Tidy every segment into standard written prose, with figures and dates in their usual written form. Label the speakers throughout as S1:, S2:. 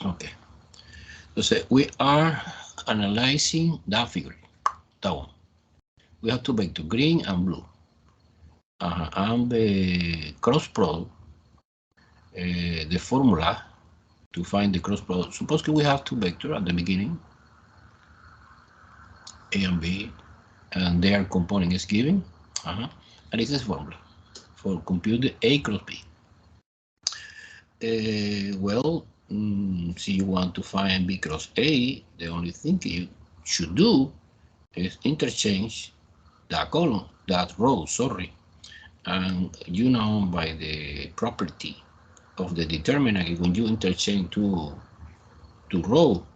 S1: Okay. So we are analyzing that figure. That one. We have two vectors, green and blue. And the cross product, the formula to find the cross product. Suppose we have two vectors at the beginning, A and B, and their component is given. And this is formula for compute the A cross B. So you want to find B cross A, the only thing you should do is interchange that column, that row, sorry. And you know by the property of the determinant, when you interchange two row,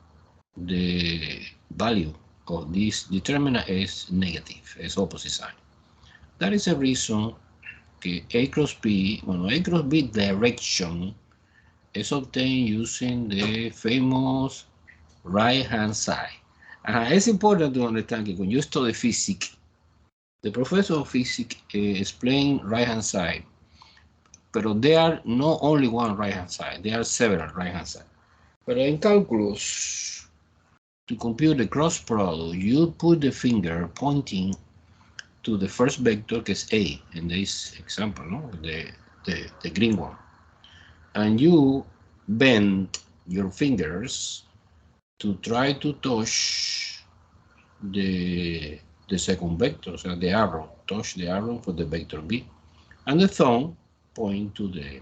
S1: the value of this determinant is negative, is opposite sign. That is a reason that A cross B, A cross B direction is obtained using the famous right-hand side. It's important to understand that when you study physics, the professor of physics explains right-hand side, but there are not only one right-hand side, there are several right-hand sides. But in calculus, to compute the cross product, you put the finger pointing to the first vector, that is A, in this example, no? the green one. And you bend your fingers to try to touch the second vector, so the arrow, touch the arrow for the vector B, and the thumb point to the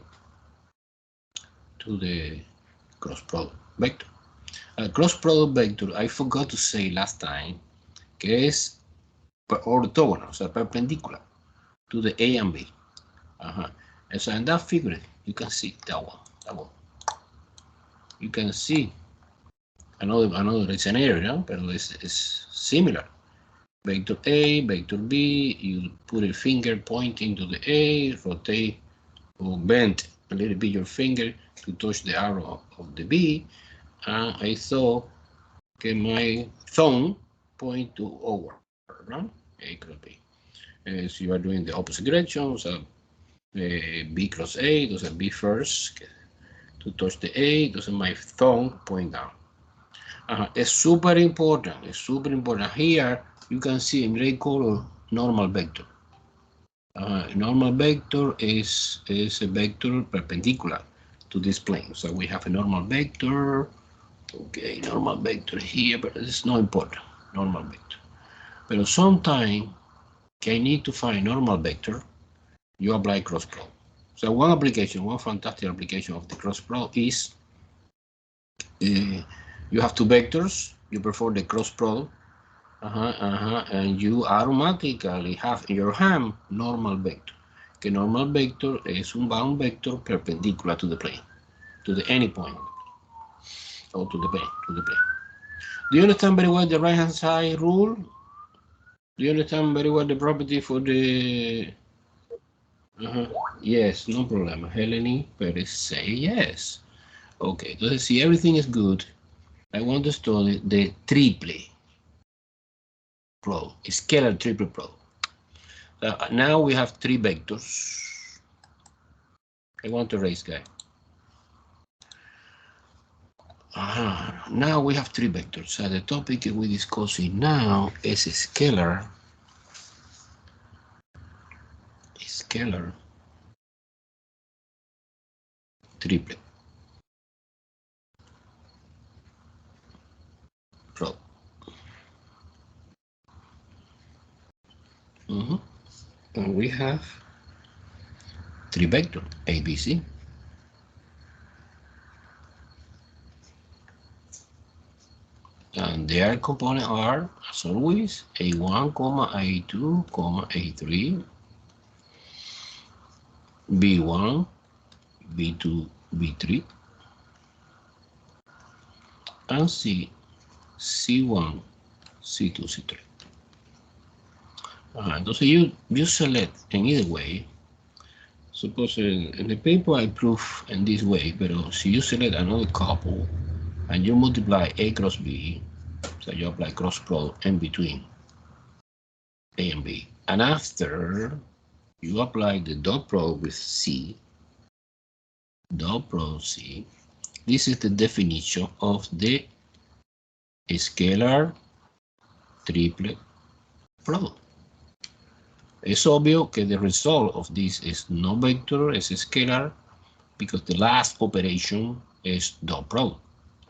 S1: cross product vector. Cross product vector, I forgot to say last time, que es orthogonal, o sea, perpendicular to the A and B. And so in that figure, you can see that one. You can see another scenario, but it's similar. Vector A, vector B, you put a finger pointing to the A, rotate or bend a little bit your finger to touch the arrow of the B, and I saw my thumb point to over, right? A cross B. So you are doing the opposite direction, so B cross A, those B first, to touch the A, those my thumb point down. It's super important, Here you can see in gray color normal vector. Normal vector is a vector perpendicular to this plane. So we have a normal vector. Okay, normal vector here, but it's not important. Normal vector. But sometimes I need to find normal vector. You apply cross product. So one fantastic application of the cross product is you have two vectors. You perform the cross product. And you automatically have in your hand normal vector. Que normal vector es un bound vector perpendicular to the plane, to the any point, or to the plane, Do you understand very well the right-hand side rule? Do you understand very well the property for the? Yes, no problem. Helene Perez say yes. Okay, entonces si everything is good, I want to study the triple product, scalar triple product. Now we have three vectors. I want to erase, guy. Now we have three vectors. So the topic we're discussing now is scalar triplet product. And we have three vectors, A, B, C. And their components are, as always, A1, A2, A3, B1, B2, B3, and C, C1, C2, C3. Entonces you select in either way. Suppose in the paper I prove in this way, but si you select another couple and you multiply A cross B, so you apply cross product in between A and B. And after you apply the dot product with C, This is the definition of the scalar triple product. Es obvio que the result of this is no vector, es scalar, because the last operation is dot product,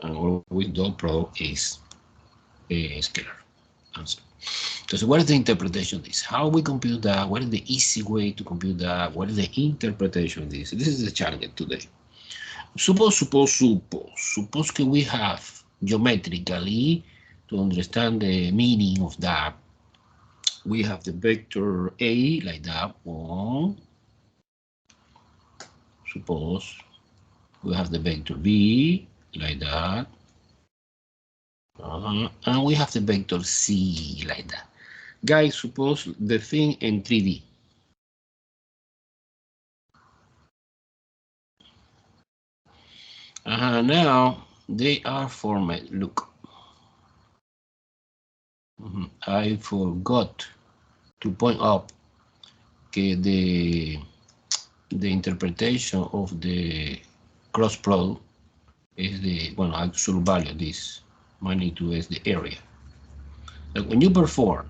S1: and always dot product is a scalar answer. So what is the interpretation of this? How we compute that? What is the easy way to compute that? What is the interpretation of this? This is the challenge today. Suppose que we have geometrically, to understand the meaning of that, we have the vector A like that one. Suppose we have the vector B like that. And we have the vector C like that. Guys, suppose the thing in 3D. Now they are formed. Look, I forgot to point out the interpretation of the cross product is the actual value. This magnitude is the area. Like when you perform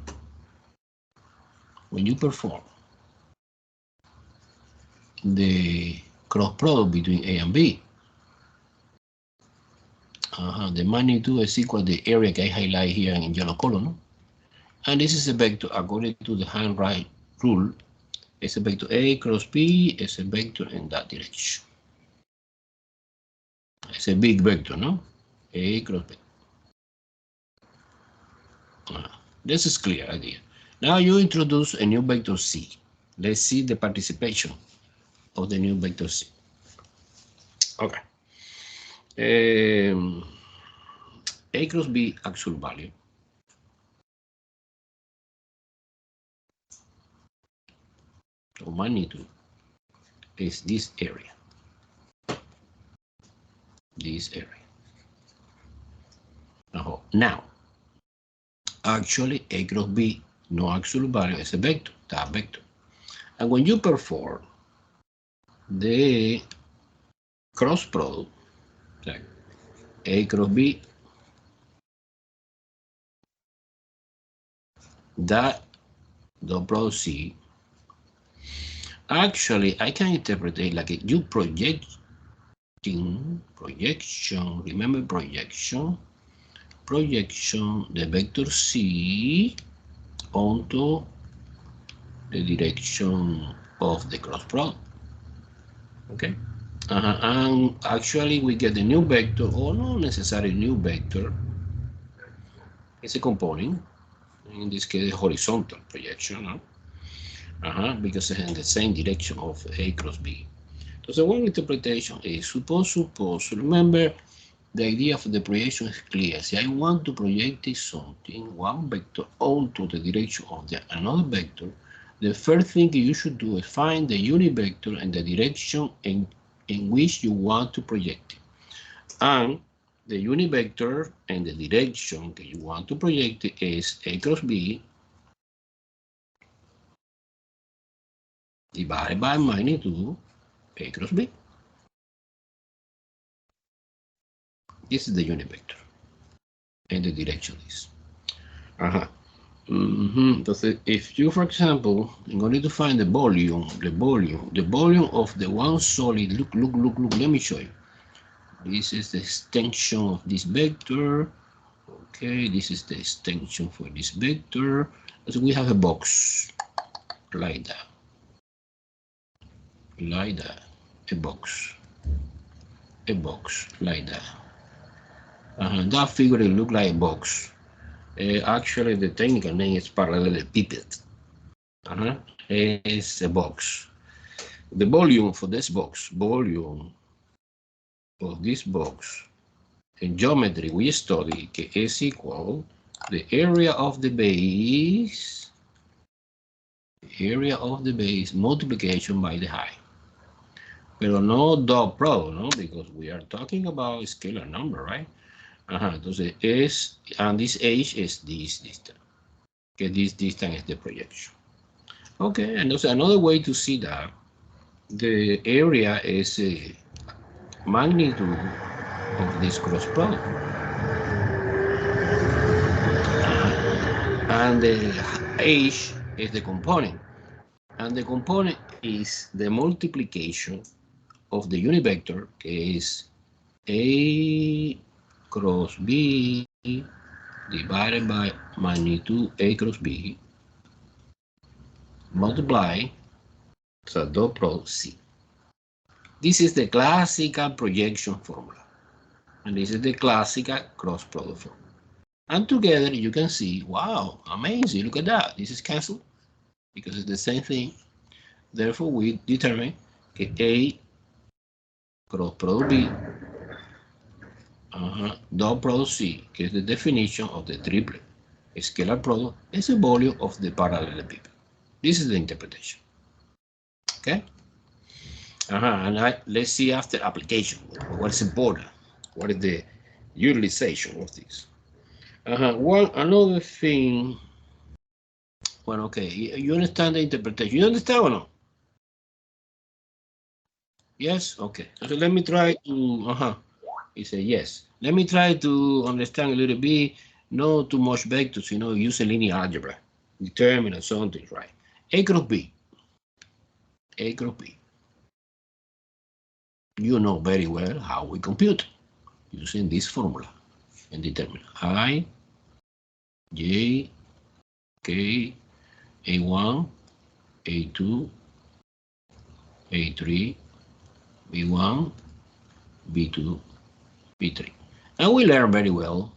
S1: the cross product between A and B, the magnitude is equal to the area I highlight here in yellow color, no? And this is a vector according to the handwriting rule. It's a vector A cross B, it's a vector in that direction. It's a big vector, no? A cross B. This is clear idea. Now you introduce a new vector C. Let's see the participation of the new vector C. Okay. A cross B actual value. So magnitude is this area. This area. Now, actually A cross B, no actual value, is a vector, that vector. And when you perform the cross product, like A cross B, that dot product C, actually I can interpret it like you projection, remember projection, the vector C onto the direction of the cross product. Okay. And actually we get the new vector, or not necessarily new vector. It's a component, in this case horizontal projection, no? Because it's in the same direction of A cross B. So one interpretation is suppose, remember the idea of the projection is clear. Si I want to project something, one vector onto the direction of another vector, the first thing you should do is find the unit vector and the direction in which you want to project it. And the unit vector and the direction that you want to project it is A cross B divided by magnitude A cross B. This is the unit vector and the direction is. Entonces, if you, for example, in order to find the volume of the one solid, look, let me show you. This is the extension of this vector. Okay, this is the extension for this vector. So we have a box like that. A box like that. That figure look like a box. Actually, the technical name is parallelepiped. It's a box. The volume for this box, volume of this box, in geometry we study que is equal the area of the base, multiplication by the height. Pero no dot product, no, because we are talking about scalar number, right? Entonces es, and this h is this distance. Que this distance is the projection. Okay, and also another way to see that the area is a magnitude of this cross product. And the H is the component. And the component is the multiplication of the unit vector, que is A cross B divided by magnitude A cross B, multiply, so dot product C. This is the classical projection formula. And this is the classical cross product formula. And together you can see, wow, amazing, look at that. This is cancelled because it's the same thing. Therefore, we determine that A cross product B dot product C, que is the definition of the triplet scalar product, is the volume of the parallelepiped. This is the interpretation. Okay? And let's see after application, what is important, what is the utilization of this. Well, another thing, well, okay, you understand the interpretation. You understand or no? Yes? Okay. So let me try to, he said yes. Let me try to understand a little bit, not too much vectors, using linear algebra, determinant something, right? A cross B. A cross B. You know very well how we compute using this formula and determine I, J, K, A1, A2, A3, B1, B2, B3. And we learn very well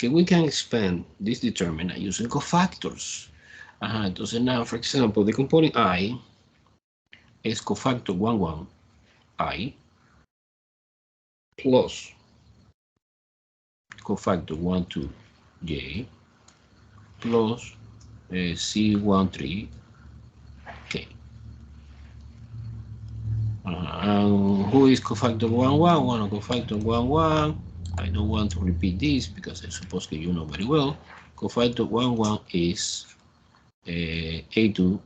S1: that we can expand this determinant using cofactors. Entonces now, for example, the component I is cofactor 1, 1, I, plus cofactor 1, 2, J, plus C1, 3, K. And who is cofactor 1, 1? Well, cofactor 1, 1. I don't want to repeat this because I suppose that you know very well. Cofactor 1, 1 is A2,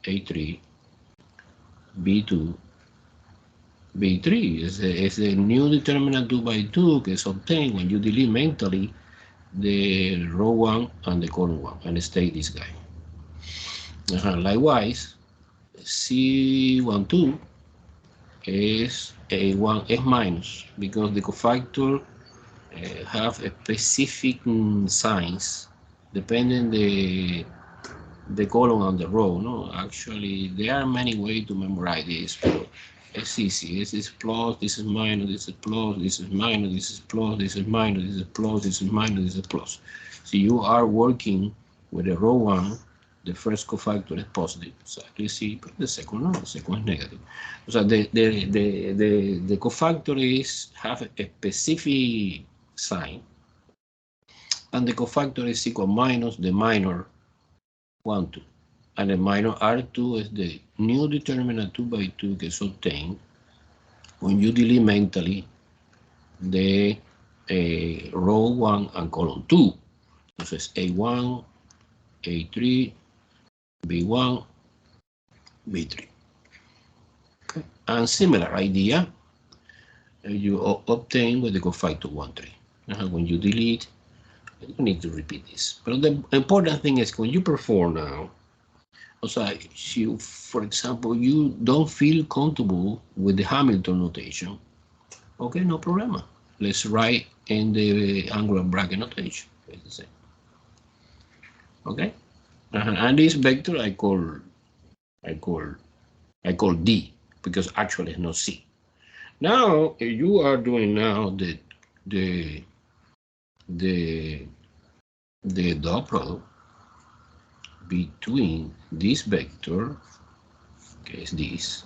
S1: A3, B2, B3 is the new determinant 2 by 2 que is obtained when you delete mentally the row 1 and the column 1 and state this guy. Likewise, C12 is A1 is minus because the cofactor have a specific signs depending the column and the row. No, actually there are many ways to memorize this, but it's easy. This is plus, this is minus, this is plus, this is minus, this is plus, this is minus, this is plus, this is minus, this is plus. So you are working with the row 1, the first cofactor is positive, exactly C, but the second no, the second is negative. So the cofactor have a specific sign, and the cofactor is equal minus the minor 1, 2. And the minor R2 is the new determinant 2 by 2 que is obtained when you delete mentally the row 1 and column 2. Entonces A1, A3, B1, B3. Okay. And similar idea you obtain with the cofactor 1, 3. When you delete, you need to repeat this. But the important thing is when you perform now, also, for example, you don't feel comfortable with the Hamilton notation, okay, no problem. Let's write in the angular bracket notation. It's the same. Okay, and this vector I call D because actually it's not C. Now you are doing now the dot product between this vector, okay, is this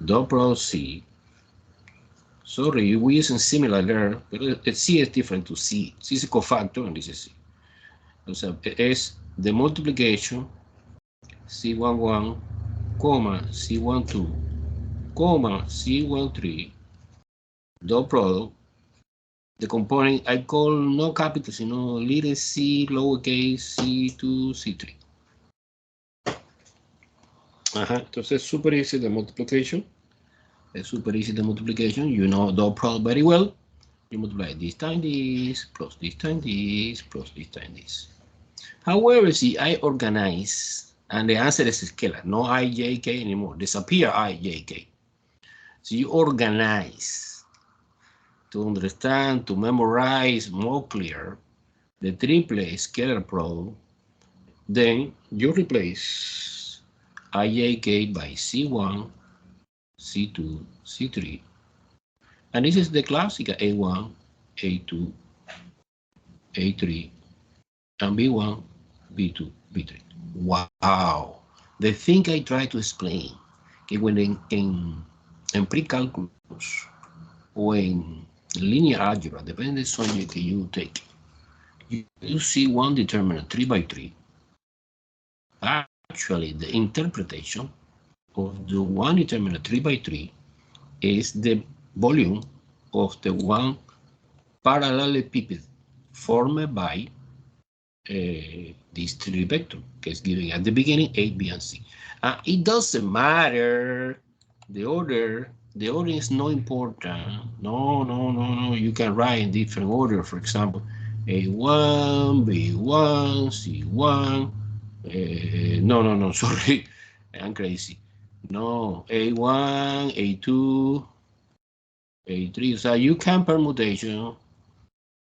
S1: dot product C. Sorry, we're using similar there, but C is different to C. C is a cofactor and this is C. So it is the multiplication C11, comma, C12, comma, C13, dot product. The component I call no capital, sino little c, lowercase, C2, C3. Entonces, super easy the multiplication. It's super easy, the multiplication. You know dot product very well. You multiply this times this, plus this times this, plus this times this. However, see, I organize, and the answer is scalar, no ijk anymore. Disappear ijk. So you organize to understand, to memorize more clear the triplet scalar product. Then you replace ijk by C1, C2, C3. And this is the classic A1, A2, A3, and B1, B2, B3. Wow. The thing I try to explain, que when en pre-calculus or in linear algebra, depending on the subject that you take, you see one determinant 3 by 3. Actually, the interpretation of the one determinant 3 by 3 is the volume of the one parallelepiped formed by these three vectors, que is given at the beginning, A, B, and C. It doesn't matter. The order is not important. No. You can write in different order. For example, A1, B1, C1. No, sorry. I'm crazy. No, A1, A2, A3. So you can permutation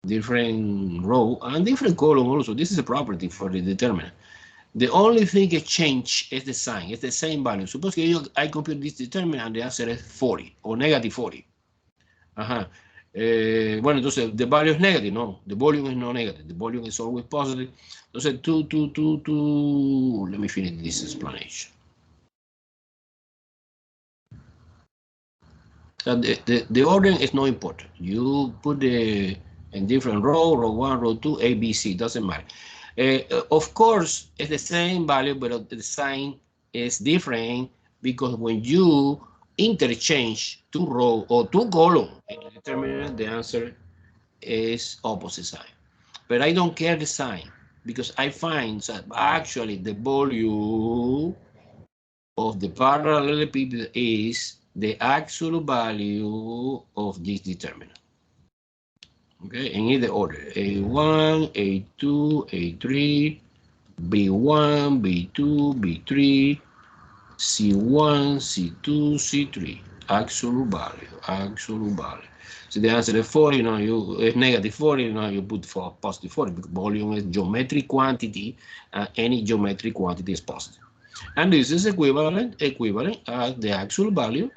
S1: different row and different column also. This is a property for the determinant. The only thing that change is the sign. It's the same value. Suppose I compute this determinant and the answer is 40 or negative 40. Bueno, entonces the value is negative. No, the volume is not negative. The volume is always positive. Entonces, let me finish this explanation. The order is not important. You put the in different row 1, row 2, A, B, C, doesn't matter. Of course, it's the same value, but the sign is different because when you interchange two row or two column in the determinant, the answer is opposite sign. But I don't care the sign because I find that actually the volume of the parallelepiped is the actual value of this determinant. Okay, in either order, A1, A2, A3, B1, B2, B3, C1, C2, C3, absolute value. So the answer is 40, it's negative 40, you put for positive 40 because volume is geometric quantity, and any geometric quantity is positive. And this is equivalent as the actual value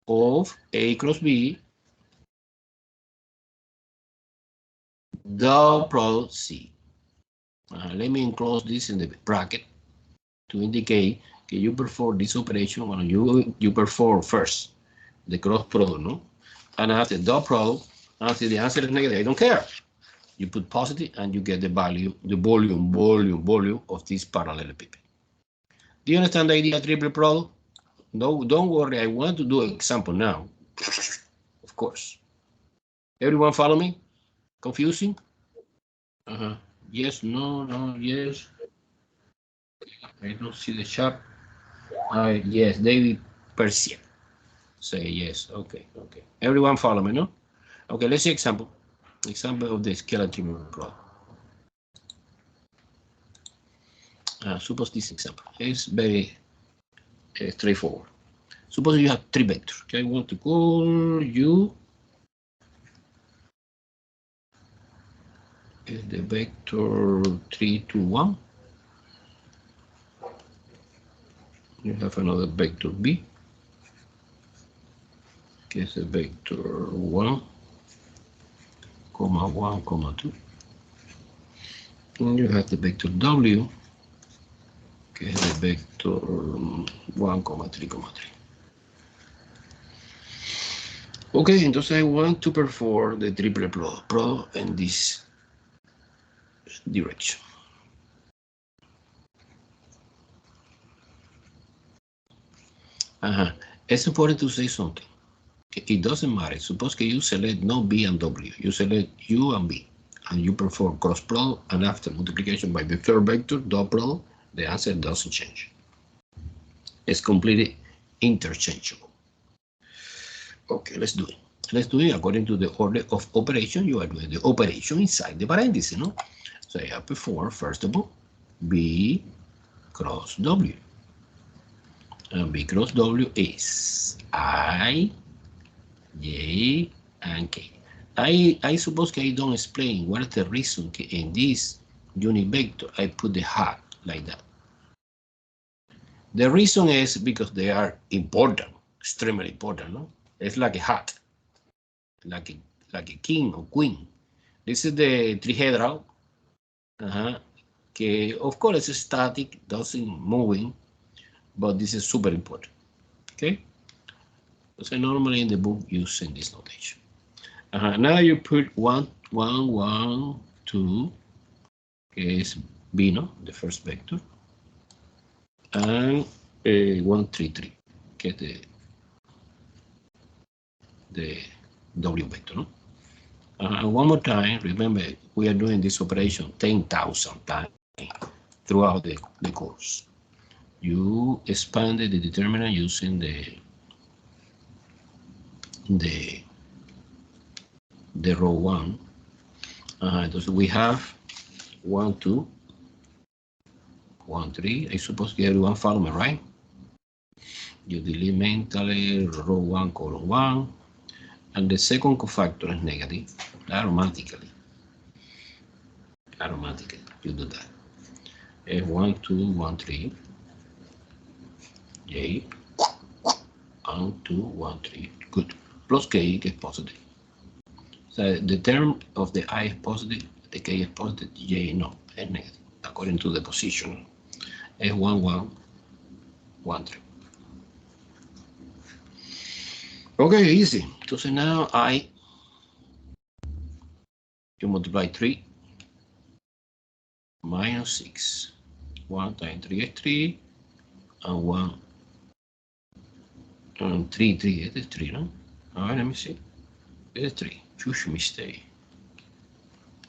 S1: of A cross B dot product C. Let me enclose this in the bracket to indicate that you perform this operation when you perform first the cross product, no? And after dot product, after the answer is negative, I don't care. You put positive and you get the value, the volume of this parallelepiped. Do you understand the idea of triple product? No, don't worry. I want to do an example now. Of course. Everyone follow me? Confusing? Yes, no, yes. I don't see the chat. Yes, David Persia. Say yes. Okay. Everyone follow me, no? Okay, let's see example. Example of the scalar triple product. Suppose this example is very straightforward. Suppose you have three vectors. Okay, I want to call you the vector 3, 2, 1. You have another vector B. Que es the vector 1, 1, 2. And you have the vector W, que es the vector 1, 3, 3. Okay, entonces I want to perform the triple product in this direction. It's important to say something. It doesn't matter. Suppose that you select not B and W. You select U and B, and you perform cross product, and after multiplication by the third vector, dot product, the answer doesn't change. It's completely interchangeable. Okay, let's do it. Let's do it according to the order of operation. You are doing the operation inside the parenthesis, no? So I perform, first of all, B cross W. And B cross W is I, J, and K. I suppose I don't explain what is the reason in this unit vector I put the hat like that. The reason is because they are important, extremely important, no? It's like a hat, like a king or queen. This is the trihedral. Okay, of course it's static, doesn't moving, but this is super important. Okay, so normally in the book using this notation. Now you put 1, 1, 1, 2, okay, is B, no, the first vector, and 1, 3, 3, okay, the W vector, no? One more time, remember, we are doing this operation 10,000 times throughout the course. You expanded the determinant using the row 1. So we have 1, 2, 1, 3. I suppose everyone follow me, right? You delete mentally row 1, column 1. And the second cofactor is negative, automatically. You do that. 1, 2, 1, 3. J. 1, 2, 1, 3. Good. Plus K is positive. So the term of the I is positive, the K is positive, J no, is negative, according to the position. S 1, 1, 1, 3. Okay, easy. So now you multiply 3 minus 6. 1 times 3 is 3, and 1 and 3, 3, it is 3, no? All right, let me see. It is 3. Huge mistake.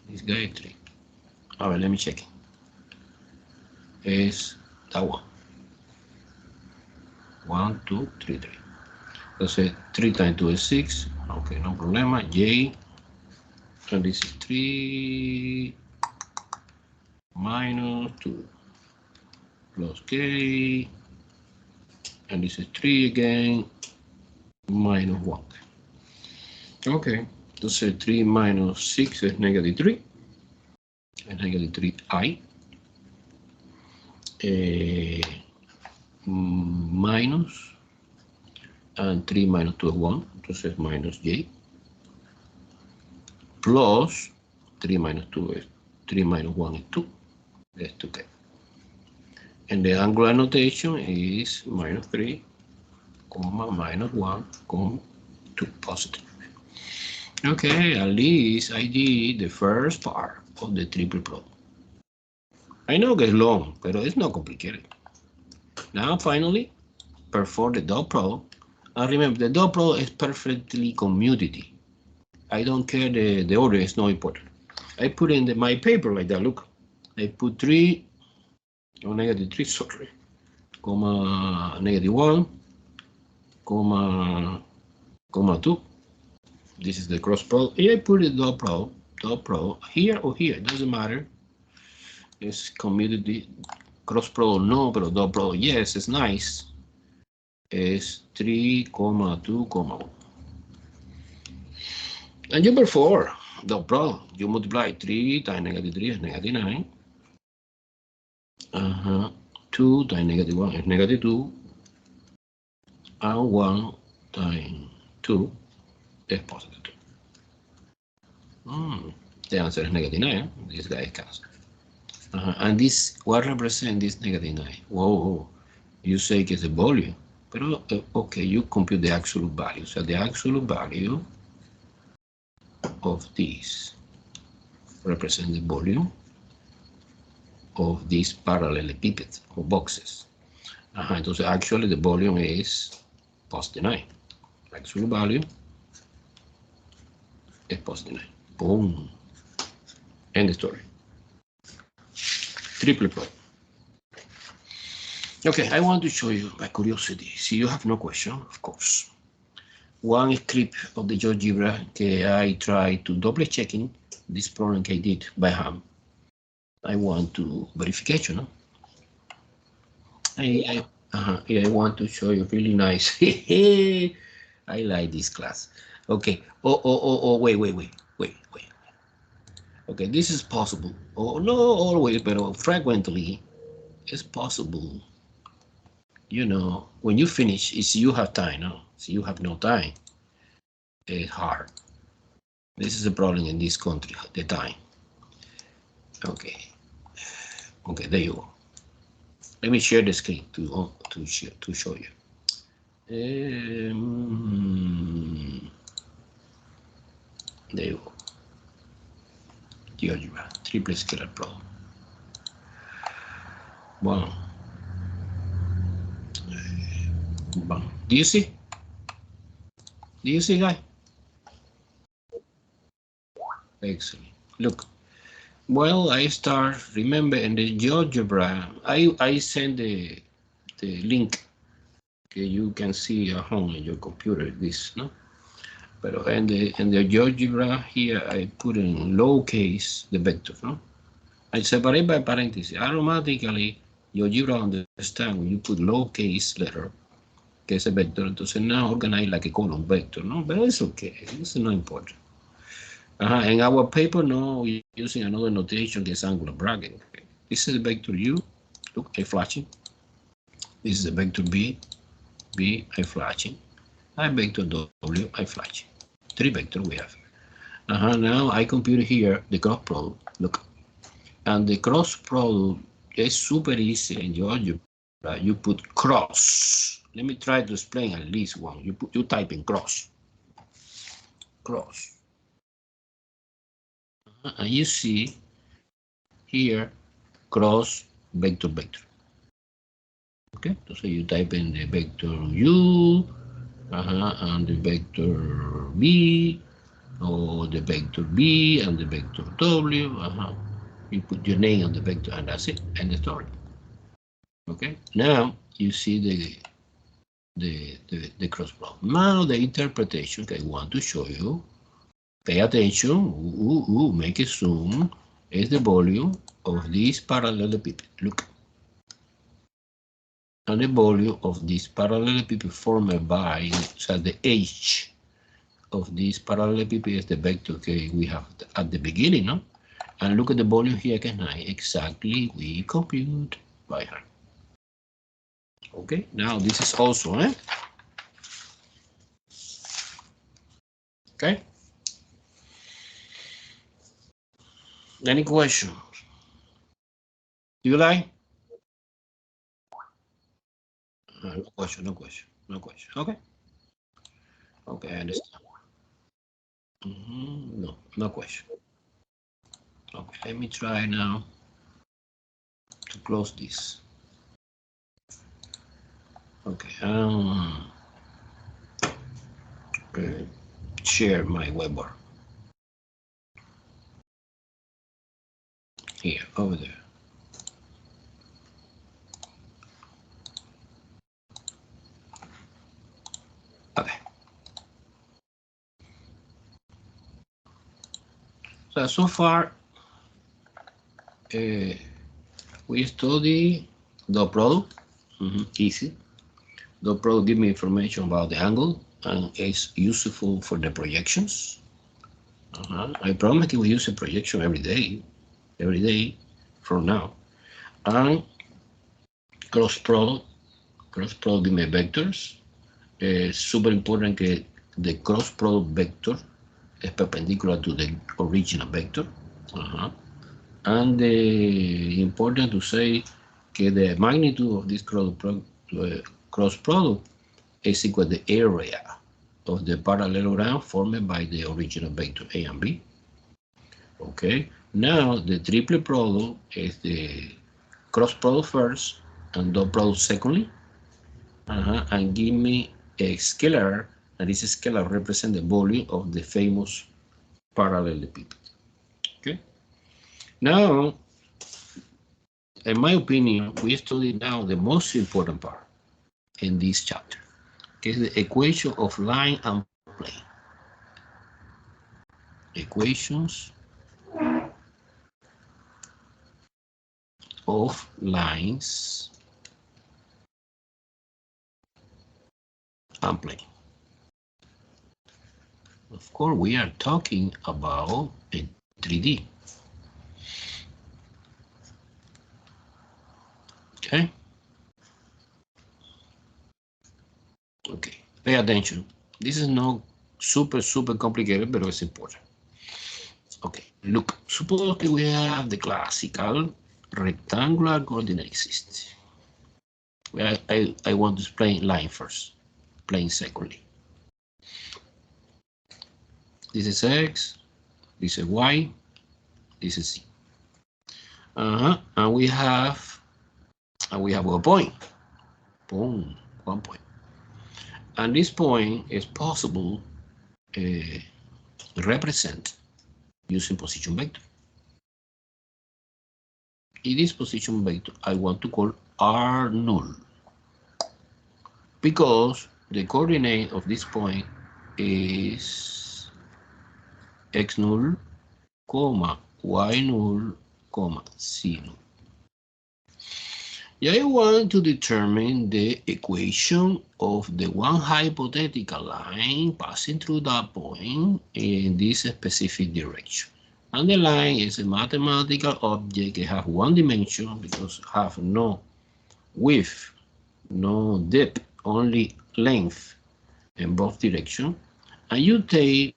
S1: This guy is 3. All right, let me check it. Is that one. 1, 2, 3, 3. Entonces 3 times 2 is 6. Okay, no problema. J. And this is 3 minus 2 plus K. And this is 3 again minus 1. Okay, entonces 3 minus 6 is negative 3. And negative 3i. Minus. And 3 minus 2 is 1. Entonces minus J. Plus 3 minus 2 is 3 minus 1 is 2. That's 2K. And the angular notation is minus 3, comma, minus 1, comma, 2, positive. Okay, at least I did the first part of the triple plot. I know it's long, but it's not complicated. Now, finally, perform the dot product. And remember, the dot product is perfectly commutative. I don't care, the order is not important. I put in my paper like that, look. I put 3, or negative 3, sorry, comma, negative 1, comma, 2. This is the cross product. Here I put the dot product, here or here, it doesn't matter. It's commutative. Cross product, no, but dot product, yes, it's nice. It's 3, 2, 1. And you perform dot product. You multiply 3 times negative 3 is negative 9. 2 times negative 1 is negative 2. And 1 times 2 is positive 2. The answer is negative 9. This guy is cancelled. And this, what represents this negative 9? Whoa, you say it's a volume. But okay, you compute the absolute value. So the absolute value of this represents the volume of these parallelepipeds or boxes. Entonces, actually, the volume is positive 9. Absolute value is positive 9. Boom. End the story. Triple plot. Okay, I want to show you by curiosity. See, you have no question, of course. one script of the Geogebra que I try to double checking this problem I did by hand. I want to verification. No? I want to show you really nice. I like this class. Okay. Oh, wait. Okay, this is possible. Oh, no, always, but frequently it's possible. You know, when you finish, it's you have time, no? So you have no time. It's hard. This is a problem in this country, the time. Okay. Okay, there you go. Let me share the screen to show you. There you go. Geogebra, triple scalar problem. Bueno. Do you see? Do you see, guys? Excellent. Look. Well, I start, remember, in the Geogebra, I send the link. Okay, you can see at home in your computer this, no? But in the Geogebra here, I put in lowercase the vector, no? I separate by parentheses. Automatically, Geogebra understand when you put lowercase letter, que es a vector, entonces now organize like a column vector, no? But it's okay, it's not important. In our paper, no, we're using another notation that is angular bracket. Okay. This is vector U. Look, I flashing. This is a vector B. I flashing. I vector W. I flashing. Three vectors we have. Now I compute here the cross product. Look, and the cross product is super easy in Geogebra. You put cross. Let me try to explain at least one. You type in cross. Cross. And you see here cross vector. Okay, so you type in the vector U and the vector B, or the vector B and the vector W. You put your name on the vector and that's it, and the story. Okay, now you see the cross product. Now the interpretation I want to show you. Pay attention, make a zoom, is the volume of this parallelepiped. Look. And the volume of this parallelepiped formed by, so the H of this parallelepiped is the vector we have at the beginning, no? And look at the volume here, exactly we compute by hand. Okay, now this is also, Okay. Any questions? Do you like? No question. Okay. Okay, I understand. No question. Okay, let me try now to close this. Okay, share my webbar. Here, over there. Okay. So far, we study the product. Easy. The product give me information about the angle and it's useful for the projections. I promise we use a projection every day from now. And cross product give me vectors. Super important that the cross product vector is perpendicular to the original vector. And important to say that the magnitude of this cross product is equal to the area of the parallelogram formed by the original vector A and B. Okay, now the triple product is the cross product first and dot product secondly, and give me a scalar, and this scalar represents the volume of the famous parallelepiped. Okay, now in my opinion we study now the most important part in this chapter. que es the equation of line and plane. Equations of lines and plane. Of course, we are talking about a 3D. Okay. Okay. Pay attention. This is not super complicated, but it's important. Okay. Look. Suppose that we have the classical rectangular coordinate system. I want to explain line first, plane secondly. This is X, this is Y, this is Z. And we have a point. Boom, 1 point. And this point is possible represent using position vector. In this position vector, I want to call R null, because the coordinate of this point is X null, comma, Y null, comma, Z null. I want to determine the equation of the one hypothetical line passing through that point in this specific direction. And the line is a mathematical object. It has one dimension because it has no width, no depth, only length in both directions. And you take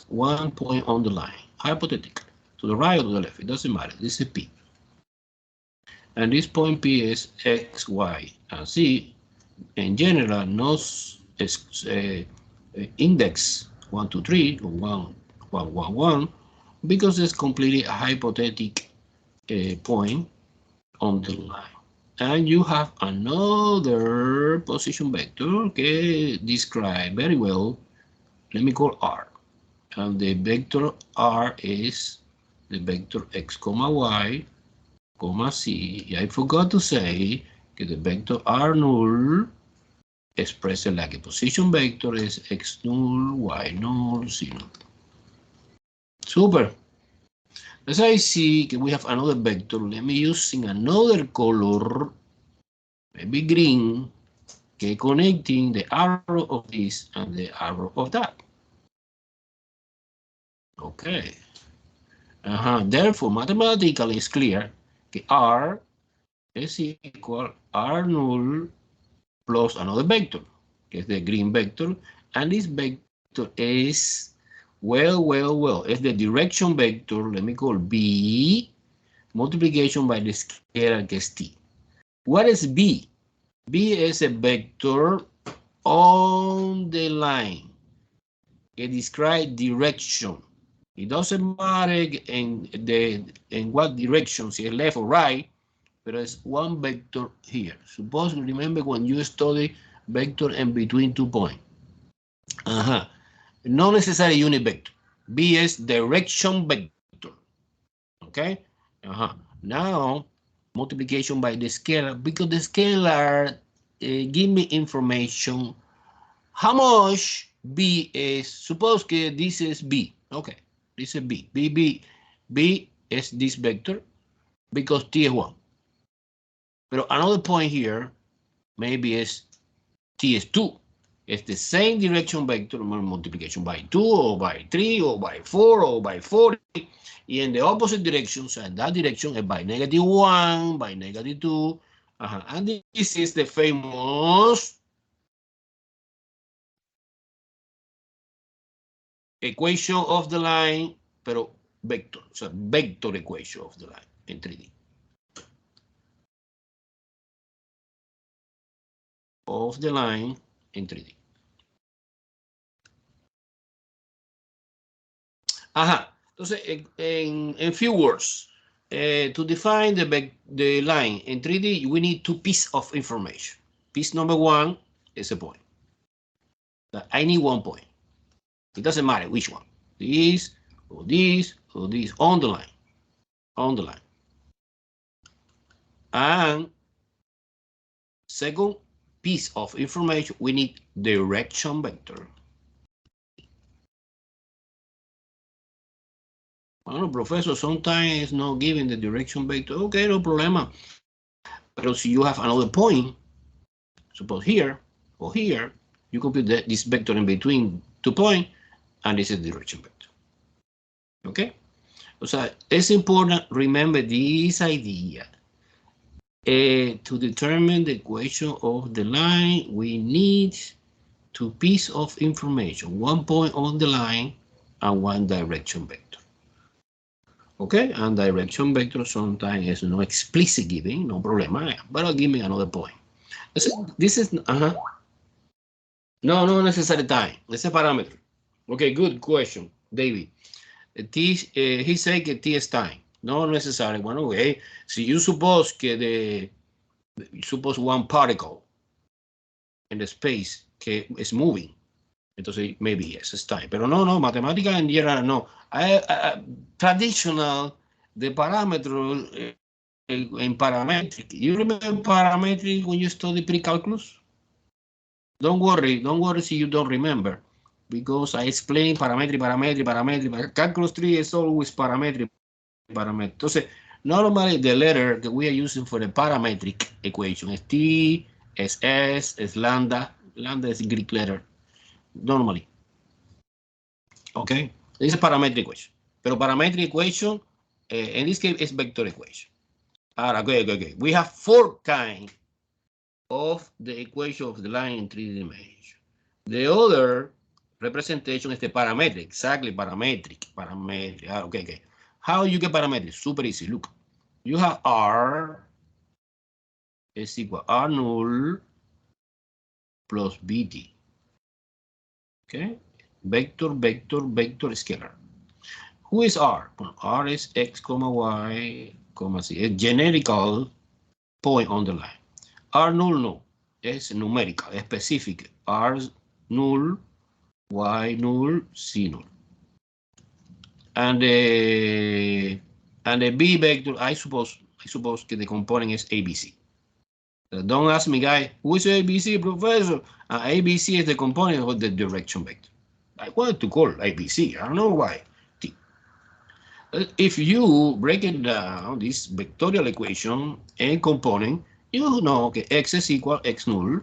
S1: 1 point on the line, hypothetically, to the right or to the left, it doesn't matter. This is P. And this point P is X, Y, and Z. In general, no index 1, 2, 3, or 1, 1, 1, 1, because it's completely a hypothetic point on the line. And you have another position vector, okay, described very well. Let me call R. And the vector R is the vector X, comma, Y, comma, Z. I forgot to say that the vector R null expressed like a position vector is X null, Y null, Z null. Super. As I see we have another vector, let me using another color, maybe green, okay, connecting the arrow of this and the arrow of that. Okay. Therefore, mathematically it's clear that R is equal R null plus another vector, que es the green vector, and this vector is, well, it's the direction vector, let me call B, multiplication by the scalar, que es T. What is B? B is a vector on the line. It describes direction. It doesn't matter in what direction, si es left or right, but it's one vector here. Suppose, remember when you study vector in between 2 points. Not necessarily unit vector. B is direction vector. Okay? Now, multiplication by the scalar, because the scalar give me information how much B is. Suppose that this is B. Okay, this is B. B is this vector because T is 1. But another point here, maybe is T is 2. It's the same direction vector, multiplication by 2 or by 3 or by 4 or by 40. In the opposite direction, so in that direction is by -1, by -2. And this is the famous equation of the line, pero vector, so vector equation of the line in 3D. Of the line in 3D. Entonces, in few words, to define the line in 3D, we need 2 pieces of information. Piece number 1 is a point. I need 1 point. It doesn't matter which one. This or this or this on the line. On the line. And second piece of information, we need direction vector. Well, professor, sometimes it's not given the direction vector. Okay, no problema. But also you have another point, suppose here or here, you compute this vector in between 2 points, and this is the direction vector. Okay? So it's important, remember this idea. To determine the equation of the line, we need 2 pieces of information, 1 point on the line and 1 direction vector. Okay, and direction vector sometimes is not explicit given, no problema, but I'll give me another point. This is no necessary time. It's a parameter. Okay, good question, David. He said que T is time. No necessary. Bueno, okay. Si you suppose que suppose one particle in the space que is moving, entonces maybe yes, it's time. Pero no, matemática en general no. Traditional, the parameter in parametric. You remember parametric when you study pre-calculus? Don't worry if you don't remember, because I explain parametric. Calculus 3 is always parametric. Entonces, normally the letter that we are using for the parametric equation is T, is S, is lambda. Lambda is Greek letter, normally. Okay, this is a parametric equation. Pero parametric equation, in this case, is vector equation. Okay. We have 4 kinds of the equation of the line in 3 dimensions. The other representation is the parametric, exactly parametric. Okay. How you get parametric? Super easy. Look, you have R is equal R null plus BT. Okay, vector scalar. Who is R? Well, R is X, Y, Z, a generical point on the line. R null no, es numerical, specific. R null, Y null, Z null. And the B vector, I suppose that the component is ABC. Don't ask me, guys, who is ABC, professor? ABC is the component of the direction vector. I wanted to call ABC, I don't know why. T. If you break it down, this vectorial equation and component, you know that X is equal X null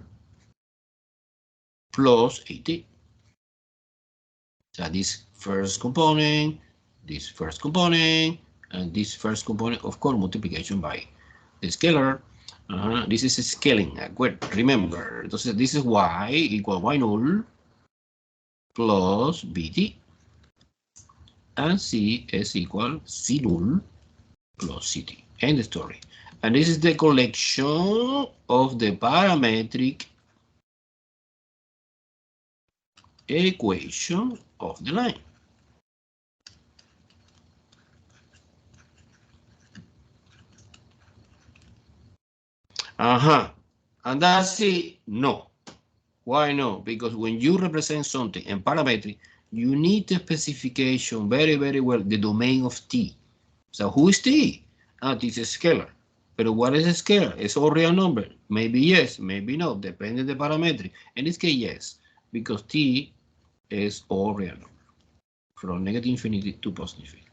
S1: plus AT. So this first component, and this first component, of course, multiplication by the scalar. This is scaling. Remember, entonces this is Y equal Y null plus BT, and C is equal C null plus CT. End the story. And this is the collection of the parametric equation of the line. And that's it? No. Why no? Because when you represent something in parametric, you need the specification very well, the domain of T. So who is T? This is scalar. But what is a scalar? It's all real number. Maybe yes, maybe no, depending on the parametric. In this case, yes, because T is all real number, from negative infinity to positive infinity.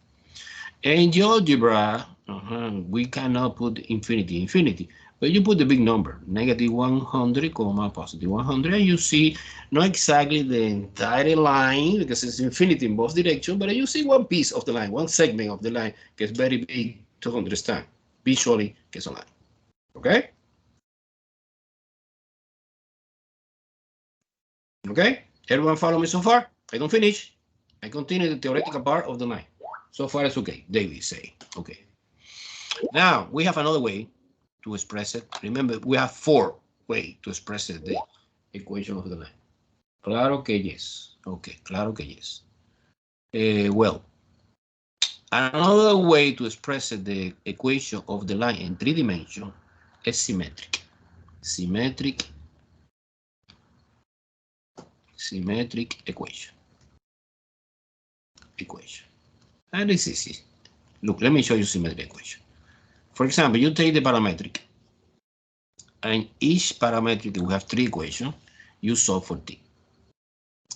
S1: In GeoGebra, we cannot put infinity, but you put the big number, negative 100, positive 100, and you see not exactly the entire line, because it's infinity in both directions, but you see one piece of the line, one segment of the line, gets very big to understand. Visually, gets a line. Okay? Okay? Everyone follow me so far? I don't finish. I continue the theoretical part of the line. So far, it's okay, David say. Okay. Now, we have another way to express it. Remember, we have 4 ways to express it, the equation of the line. Claro que yes. Okay, claro que yes. Well, another way to express the equation of the line in 3 dimensions is symmetric. Symmetric equation. And it's easy. Look, let me show you symmetric equation. For example, you take the parametric. and each parametric, we have three equations, you solve for t.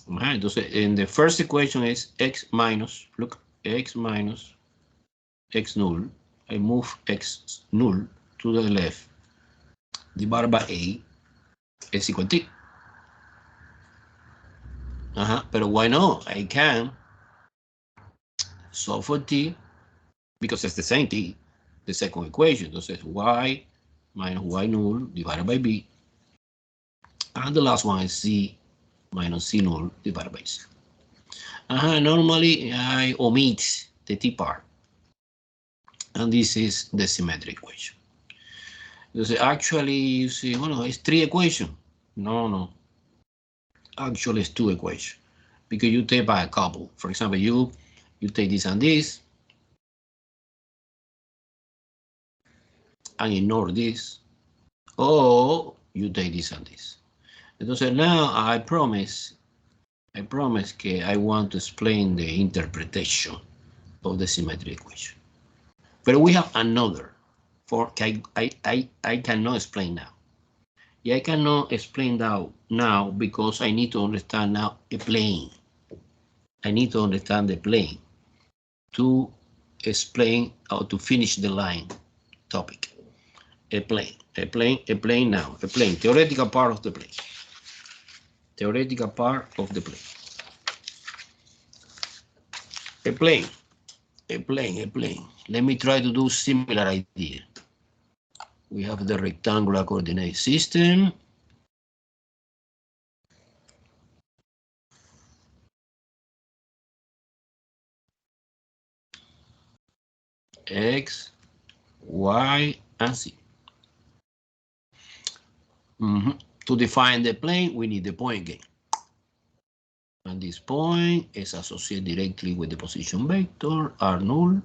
S1: Entonces, in the first equation is x minus, look, x minus x null. I move x null to the left, divided by a is equal to t. But why not? I can solve for t because it's the same t, the second equation. Entonces, y minus y null divided by b. And the last one is c minus c null divided by c. Normally, I omit the t part. And this is the symmetry equation. Entonces, actually, you see, well, it's three equations. No. Actually, it's two equations. Because you take by a couple. For example, you take this and this. And ignore this. Or you take this and this. Entonces, now I promise que I want to explain the interpretation of the symmetry equation. But we have another for I cannot explain now. Yeah, I cannot explain that now because I need to understand now a plane. I need to understand the plane to explain or to finish the line topic. A plane now, a plane, theoretical part of the plane. Theoretical part of the plane. A plane. Let me try to do similar idea. We have the rectangular coordinate system. X, Y, and Z. To define the plane, we need the point gain. And this point is associated directly with the position vector, R null.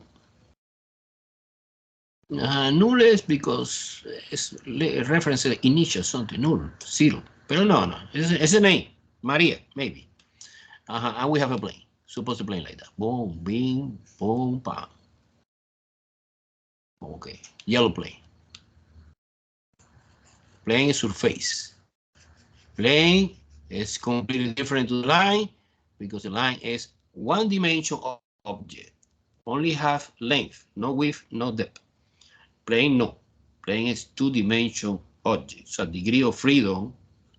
S1: Null is because it's reference initial something, null, zero. Pero no, it's a name, Maria, maybe. And we have a plane, supposed to plane like that. Boom, bing, boom, bam. Okay, yellow plane. Plane is surface. Plane is completely different to the line because the line is one dimension object. Only have length, no width, no depth. Plane, no. Plane is two-dimension object. So degree of freedom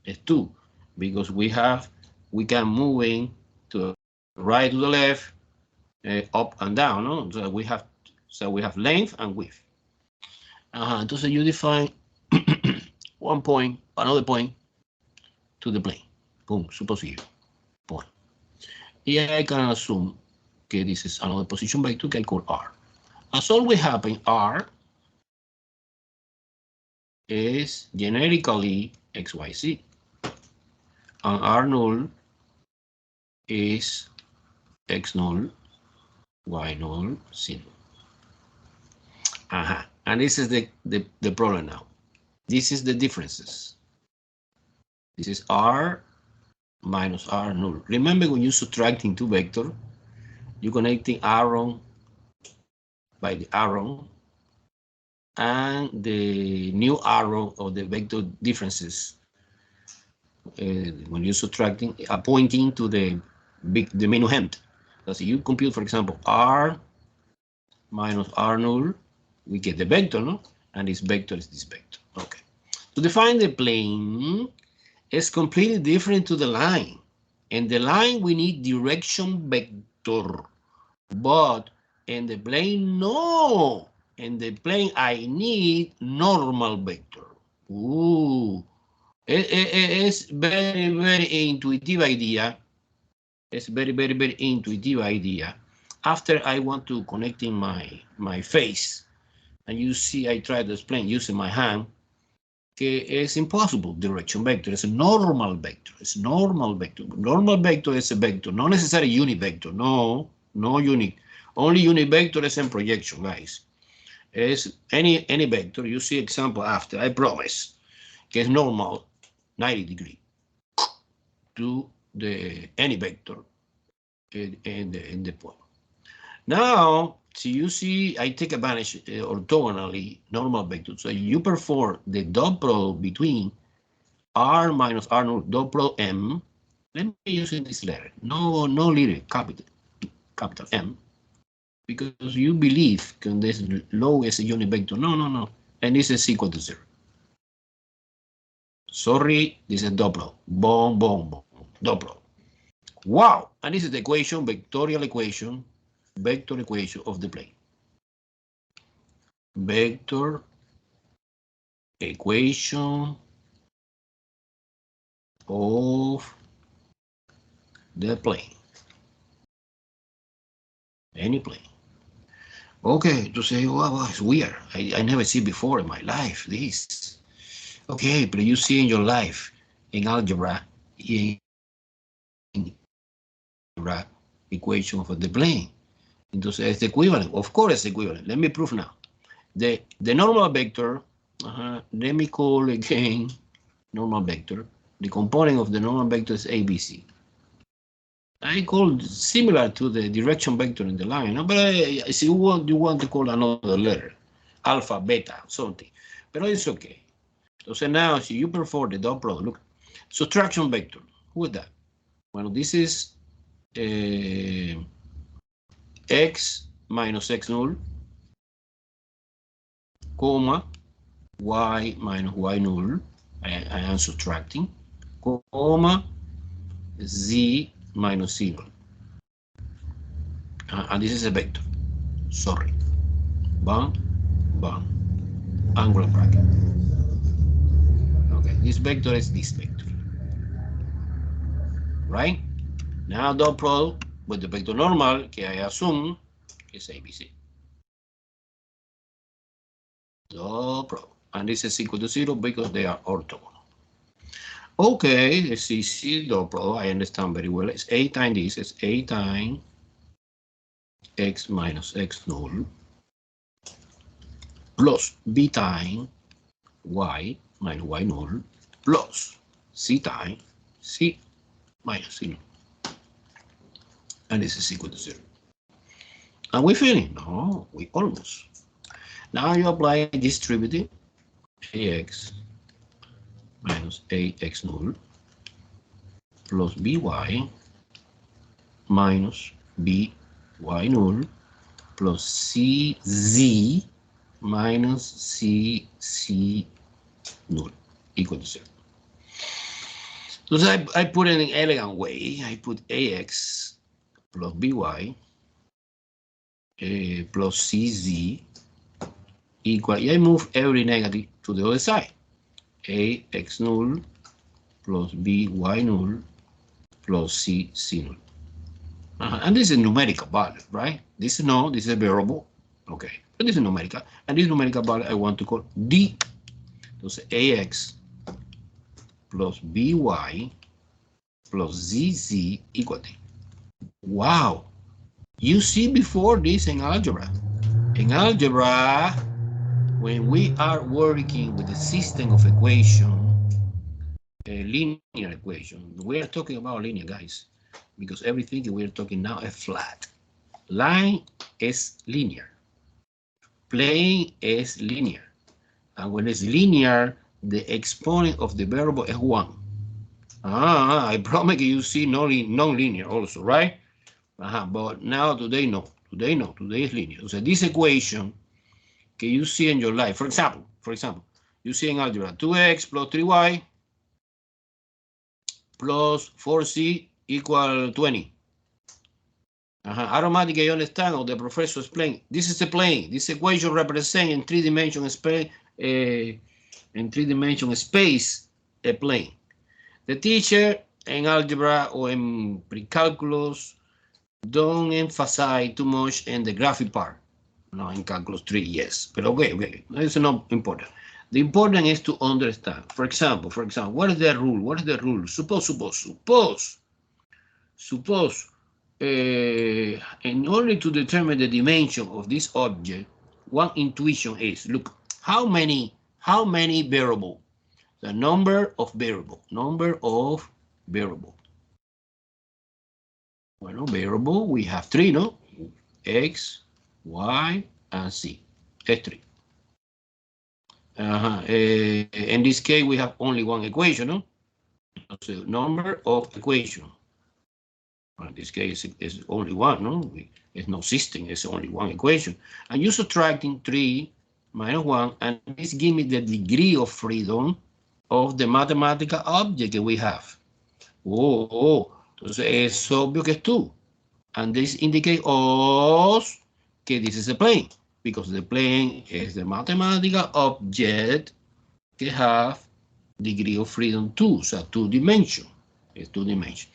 S1: is 2 because we can moving to the right to the left, up and down. No? So we have length and width. Entonces you define one point, another point to the plane. Boom, suppose here, point. And I can assume that this is another position vector that I call R. As always happen, R is generically XYZ. And R null is X null, Y null, Z null. And this is the problem now. This is the differences. This is R minus R null. Remember when you're subtracting two vectors, you're connecting arrow by the arrow and the new arrow of the vector differences. When you're subtracting, pointing to the menu hand. So you compute, for example, R minus R null, we get the vector, no? And this vector is this vector. Okay. To define the plane, it's completely different to the line. In the line, we need direction vector. But in the plane, no. In the plane, I need normal vector. Ooh. It's very, very intuitive idea. It's very, very, very intuitive idea. After I want to connect in my face, and you see I try to explain using my hand, it's impossible direction vector. It's a normal vector. It's normal vector. Normal vector is a vector, not necessarily unit vector. No unit. Only unit vector is in projection, guys. It's any vector. You see example after. I promise. It's normal 90 degree to any vector in the point. Now So you see, I take advantage orthogonally normal vector. So you perform the dot product between R minus R naught dot product M. Let me use this letter. No letter, capital M. Because you believe that this low is a unit vector. No. And this is equal to 0. Sorry, this is dot product. Boom, dot product. Wow, and this is the equation, vector equation of the plane. Vector equation of the plane. Any plane. Okay, to say, well, it's weird. I never see before in my life this. Okay, but you see in your life, in algebra, in equation of the plane. Entonces, it's equivalent. Of course, it's equivalent. Let me prove now. The normal vector, let me call again normal vector. The component of the normal vector is ABC. I call similar to the direction vector in the line, no? But if you want to call another letter, alpha, beta, something. But it's okay. So now, if you perform the dot product, look, subtraction vector. Who is that? Well, this is x minus x null, comma, y minus y null. I am subtracting, comma, z minus z null. And this is a vector. Sorry. Bang, angular bracket. Okay, this vector is this vector. Right? Now dot product with the vector normal, que I assume is ABC. Dot product. And this is equal to 0 because they are orthogonal. Okay, it's easy, dot product, I understand very well. It's A times this, it's A times x minus x null plus b times y minus y null plus c times c minus c null. And this is equal to 0. And we finish? No, we almost. Now you apply distributive ax minus ax null plus by minus by null plus cz minus cc null equal to 0. So I put it in an elegant way. I put ax plus by plus cz equal. I move every negative to the other side. Ax null plus by null plus c null. And this is numerical value, right? This is a variable. Okay, but this is numerical. And this numerical value I want to call d. So ax plus by plus zz equal to. Wow. You see before this in algebra. In algebra, when we are working with the system of equation, a linear equation, we are talking about linear, guys, because everything we are talking now is flat. Line is linear. Plane is linear. And when it's linear, the exponent of the variable is 1. I promise you see non-linear also, right? But now today, no. Today is linear. So this equation that you see in your life, for example, you see in algebra 2x plus 3y plus 4c equal 20. Automatically you understand, or the professor explained, this is a plane. This equation represents in three-dimensional space, a plane. The teacher in algebra or in pre-calculus don't emphasize too much in the graphic part. No, in calculus 3, yes. But okay. It's not important. The important is to understand. For example, what is the rule? Suppose in order to determine the dimension of this object, one intuition is, look, how many variable? The number of variable. Well, variable, we have 3, no? X, Y, and Z. S3. In this case, we have only one equation, no? So number of equation. Well, in this case, it's only one, no? It's no system, it's only one equation. And you're subtracting 3 minus 1, and this gives me the degree of freedom of the mathematical object that we have. Entonces es obvio que es 2. And this indicates us que this is a plane, because the plane is the mathematical object that have degree of freedom 2, so 2 dimension. It's 2 dimension.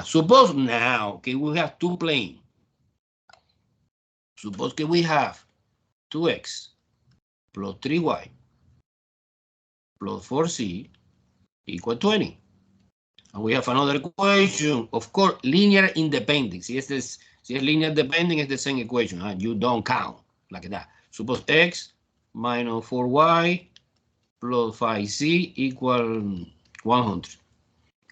S1: Suppose now que we have 2 planes. Suppose que we have 2x plus 3y plus 4c equal 20. And we have another equation, of course, linear independent. Si es linear dependent, it's the same equation. You don't count like that. Suppose x minus 4y plus 5c equal 100.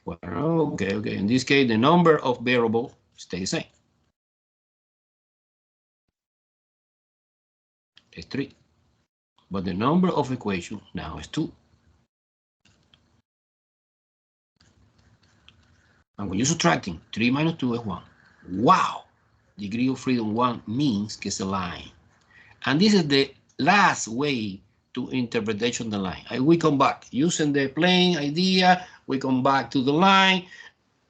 S1: Well, okay. In this case, the number of variables stays the same. It's 3. But the number of equations now is 2. And when you're subtracting, 3 minus 2 is 1. Wow! Degree of freedom 1 means que it's a line. And this is the last way to interpretation of the line. We come back. Using the plane idea, we come back to the line.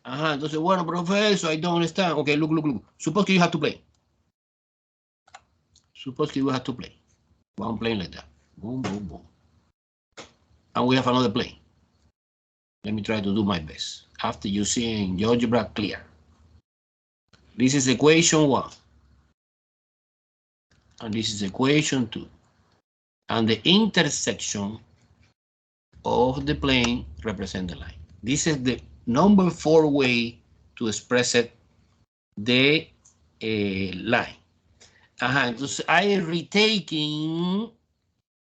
S1: Entonces, bueno, professor, I don't understand. Okay, look. Suppose you have to play. Suppose you have to play. One plane like that. Boom, boom, boom. And we have another plane. Let me try to do my best. After you see in Geogebra clear. This is equation 1. And this is equation 2. And the intersection of the plane represents the line. This is the number 4 way to express it, the line. Entonces, I am retaking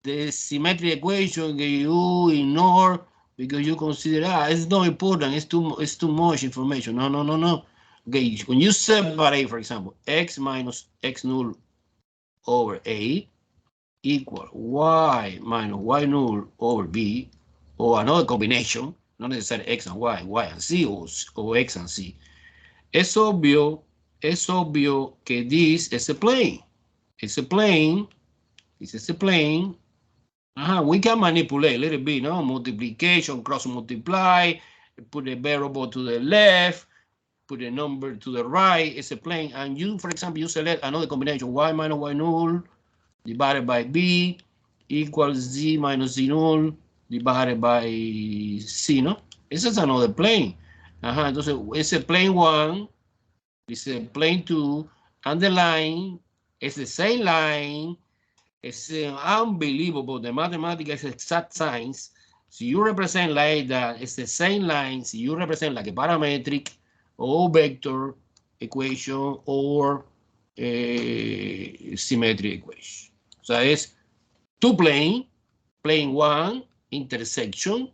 S1: the symmetry equation that you ignore because you consider, it's not important, it's too much information. No. Okay, when you separate, for example, x minus x null over A equal y minus y null over B, or another combination, not necessarily x and y and c, or x and c. Es obvio que this is a plane. It's a plane. This is a plane. We can manipulate a little bit, no? Multiplication, cross multiply, put a variable to the left, put a number to the right. It's a plane. And you, for example, you select another combination, y minus y null divided by b equals z minus z null divided by c, no? This is another plane. Entonces, it's a plane 1, it's a plane 2, and the line is the same line. It's unbelievable. The mathematics is exact science. So you represent like that, it's the same line. So you represent like a parametric or vector equation or a symmetry equation. So it's 2 plane, plane 1, intersection.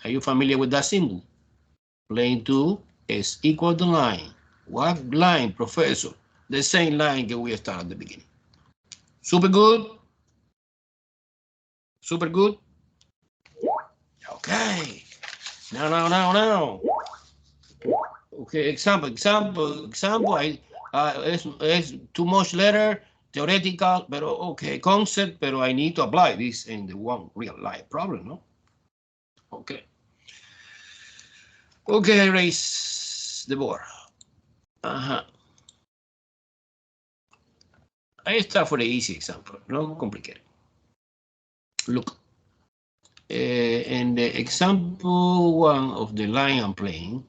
S1: Are you familiar with that symbol? Plane 2 is equal to line. What line, professor? The same line that we started at the beginning. Super good? Super good? Okay. Now. Okay, example. It's too much letter, theoretical, but okay, concept, but I need to apply this in the one real life problem, no? Okay. Okay, erase the board. I start for the easy example, no complicated. Look, in the example 1 of the line and plane,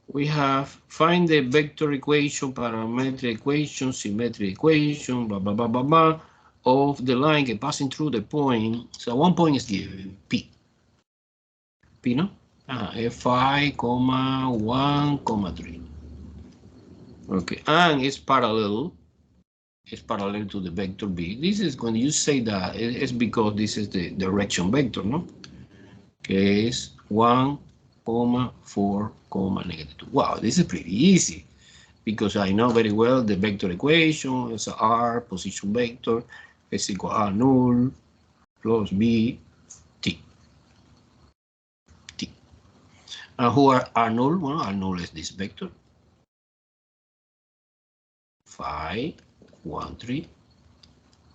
S1: we have find the vector equation, parametric equation, symmetry equation, blah, blah, blah, blah, blah, of the line passing through the point. So one point is given, P. P, no? Fi, 1, 3. Okay, and it's parallel to the vector B. This is when you say that, it's because this is the direction vector, no? Okay, it's 1, comma 4, comma -2. Wow, this is pretty easy because I know very well the vector equation is R position vector is equal R null plus B T. T. And who are R null? Well, R null is this vector. 5, 1, 3.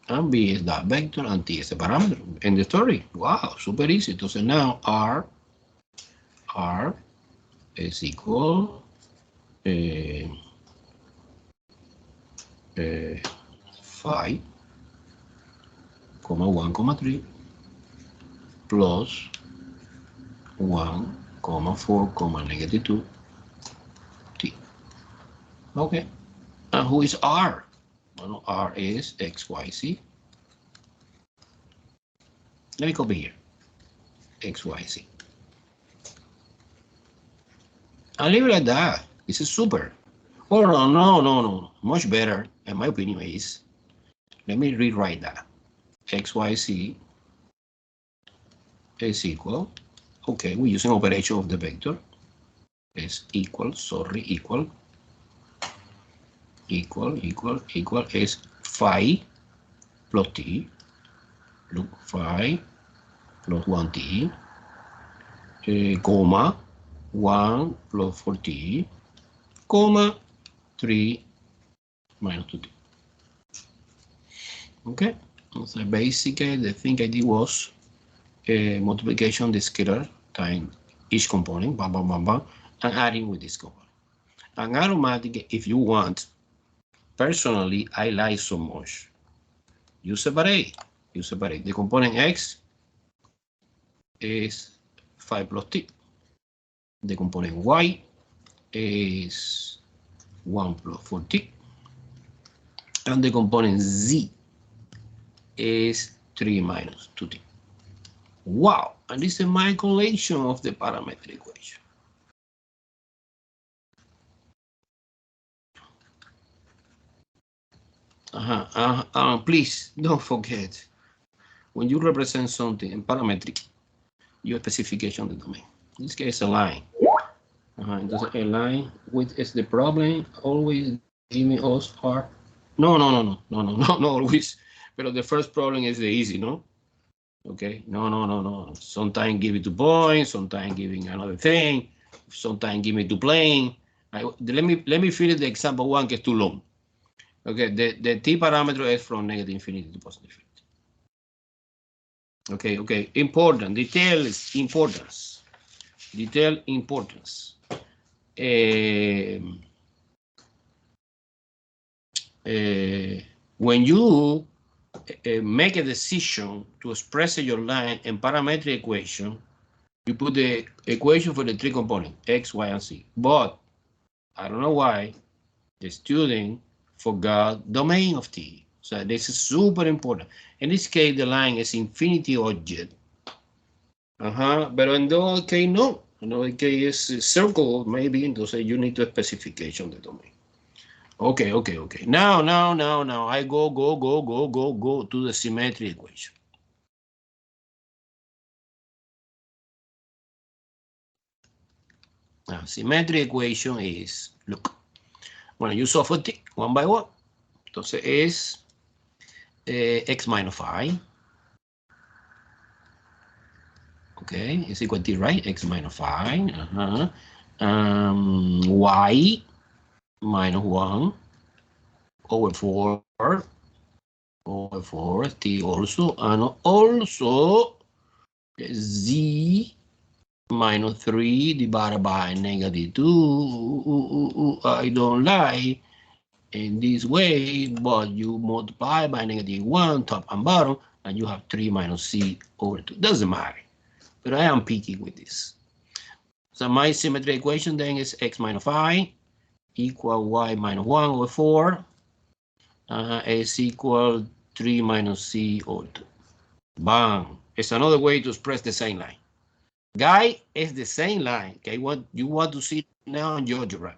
S1: And B is that vector and T is the parameter. End the story. Wow, super easy. Entonces now R is equal 5, 1, 3 plus 1, 4, -2 T. Okay. And who is R? Well, R is X, Y, Z. Let me copy here. X, Y, Z. And leave it like that. This is super. Oh, no. Much better, in my opinion, is, let me rewrite that. X, Y, Z is equal, okay, we're using operation of the vector. Is equal is 5 plus T. Look, 5 plus 1T, comma, 1 plus 4T, comma, 3 minus 2T. Okay, so basically the thing I did was multiplication the scalar times each component, bam, bam, bam, bam, and adding with this component. And automatically, if you want, personally, I like so much. You separate. The component X is 5 plus T. The component Y is 1 plus 4T. And the component Z is 3 minus 2T. Wow, and this is my collection of the parametric equation. Please don't forget, when you represent something in parametric, your specification of the domain. In this case, a line. Entonces, a line, which is the problem, always giving us R. No, not always. But the first problem is the easy, no? Okay, no. Sometimes give it to point, sometimes giving another thing, sometimes give me to plane. Let me finish the example one, que es too long. Okay, the T parameter is from negative infinity to positive infinity. Okay, important, detail is importance. Detail importance. When you make a decision to express your line in parametric equation, you put the equation for the three components, X, Y, and Z. But I don't know why the student forgot domain of T. So this is super important. In this case, the line is infinity object. But in the other case, no. In the other case, is circle, maybe. Entonces, you need to specification the domain. Okay. Now, I go to the symmetry equation. Now, symmetry equation is, look, when you solve it one by one, entonces es x minus 5. Okay, is equal to, right? X minus 5. Y minus 1 over 4 T also, and also Z minus 3 divided by negative 2. I don't like in this way, but you multiply by negative 1, top and bottom, and you have 3 minus C over 2. Doesn't matter, but I am picky with this. So my symmetry equation then is x minus 5 equal y minus 1 over 4 is equal 3 minus C over 2. Bam. It's another way to express the same line. Guy is the same line. Okay, what you want to see now in Geogebra.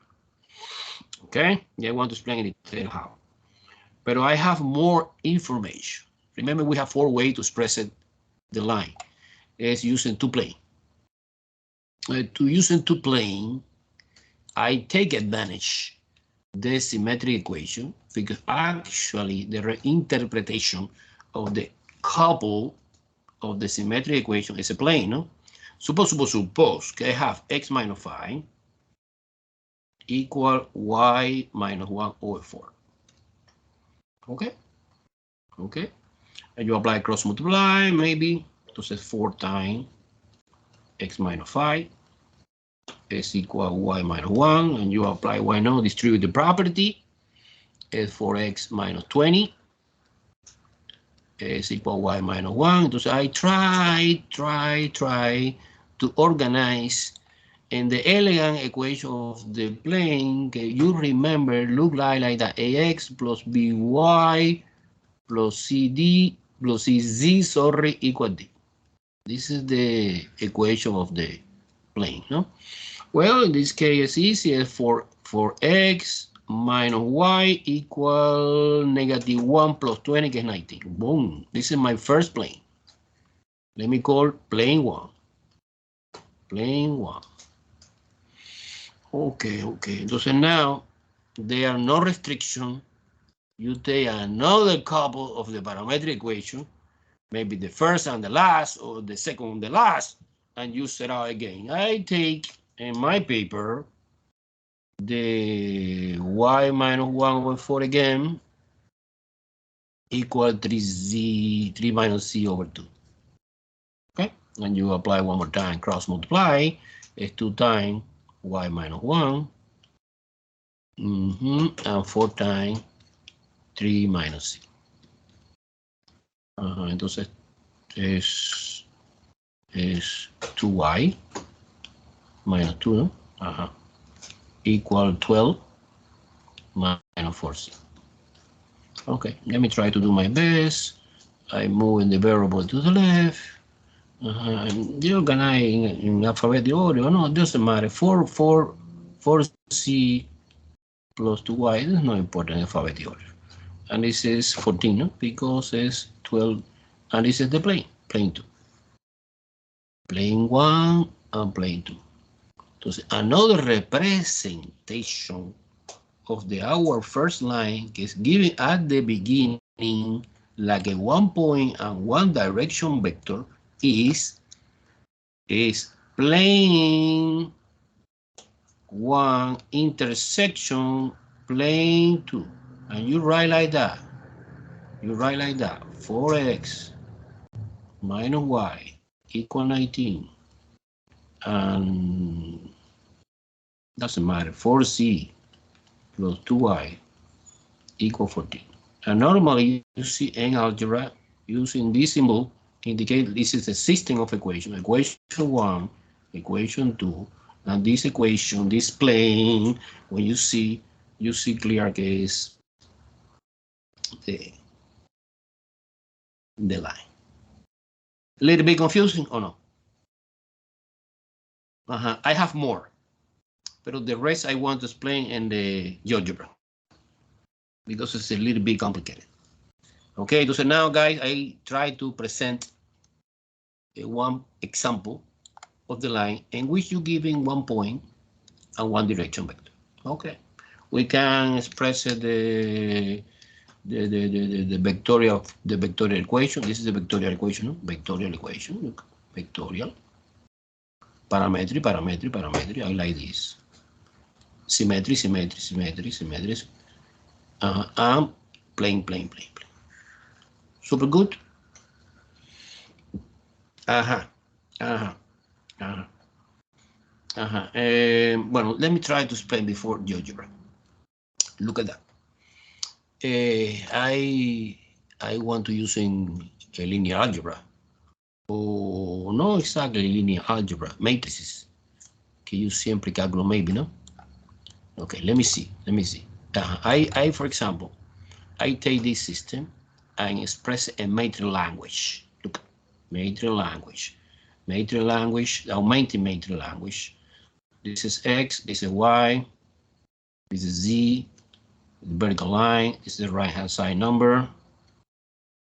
S1: Okay, I want to explain in detail how. But I have more information. Remember, we have 4 ways to express it, the line. It's using two plane. to using two plane, I take advantage the symmetry equation because actually the reinterpretation of the couple of the symmetry equation is a plane, no? Suppose I have x minus 5 equal y minus 1 over 4. Okay? Okay? And you apply cross multiply, maybe. Entonces 4 times x minus 5 is equal y minus 1, and you apply y now, distribute the property, is 4x minus 20 is equal y minus 1. Entonces I try to organize in the elegant equation of the plane, you remember, look like that, ax plus by plus cd plus cz, sorry, equal d. This is the equation of the plane, no? Well, in this case, it's easy. For x minus y equal negative 1 plus 20, que es 19. Boom. This is my first plane. Let me call plane 1. Plane 1. Okay. Entonces now, there are no restriction. You take another couple of the parametric equation, maybe the first and the last, or the second and the last, and you set out again. I take in my paper the y minus 1 over 4 again equal 3 minus c over 2. Okay, and you apply one more time, cross multiply, is 2 times y minus 1, and 4 times 3 minus c. Entonces es 2y minus 2, ¿no? Equal 12 minus 4c. Okay, let me try to do my best. I move in the variable to the left. And you organize in alphabetical order. No, it doesn't matter. 4c plus 2y, this is not important in alphabetical order. And this is 14, no? Because it's 12, and this is the plane 2. Plane 1 and plane 2. Entonces, another representation of our first line is given at the beginning like a 1 point and 1 direction vector is plane 1 intersection plane 2, and you write like that. 4x minus y equal 19, and doesn't matter, 4c plus 2y equal 14. And normally you see in algebra using this symbol indicate this is a system of equation. Equation 1, equation 2, and this equation, this plane, when you see clear case the line. A little bit confusing or no? I have more, but the rest I want to explain in the Geogebra because it's a little bit complicated. Okay, so now guys, I try to present one example of the line in which you giving 1 point and 1 direction vector. Okay, we can express the vectorial equation. This is the vectorial equation, no? Vectorial equation, look, vectorial. Parametric. I like this. Symmetry. And plane. Super good. Well, let me try to explain before Geogebra. Look at that. I want to use in a linear algebra. Oh, no exactly linear algebra, matrices. Que you siempre calculo maybe, no? Okay, let me see. I, for example, I take this system and express a matrix language. Look, matrix language, augmented matrix language. This is X, this is Y, this is Z, the vertical line, this is the right-hand side number.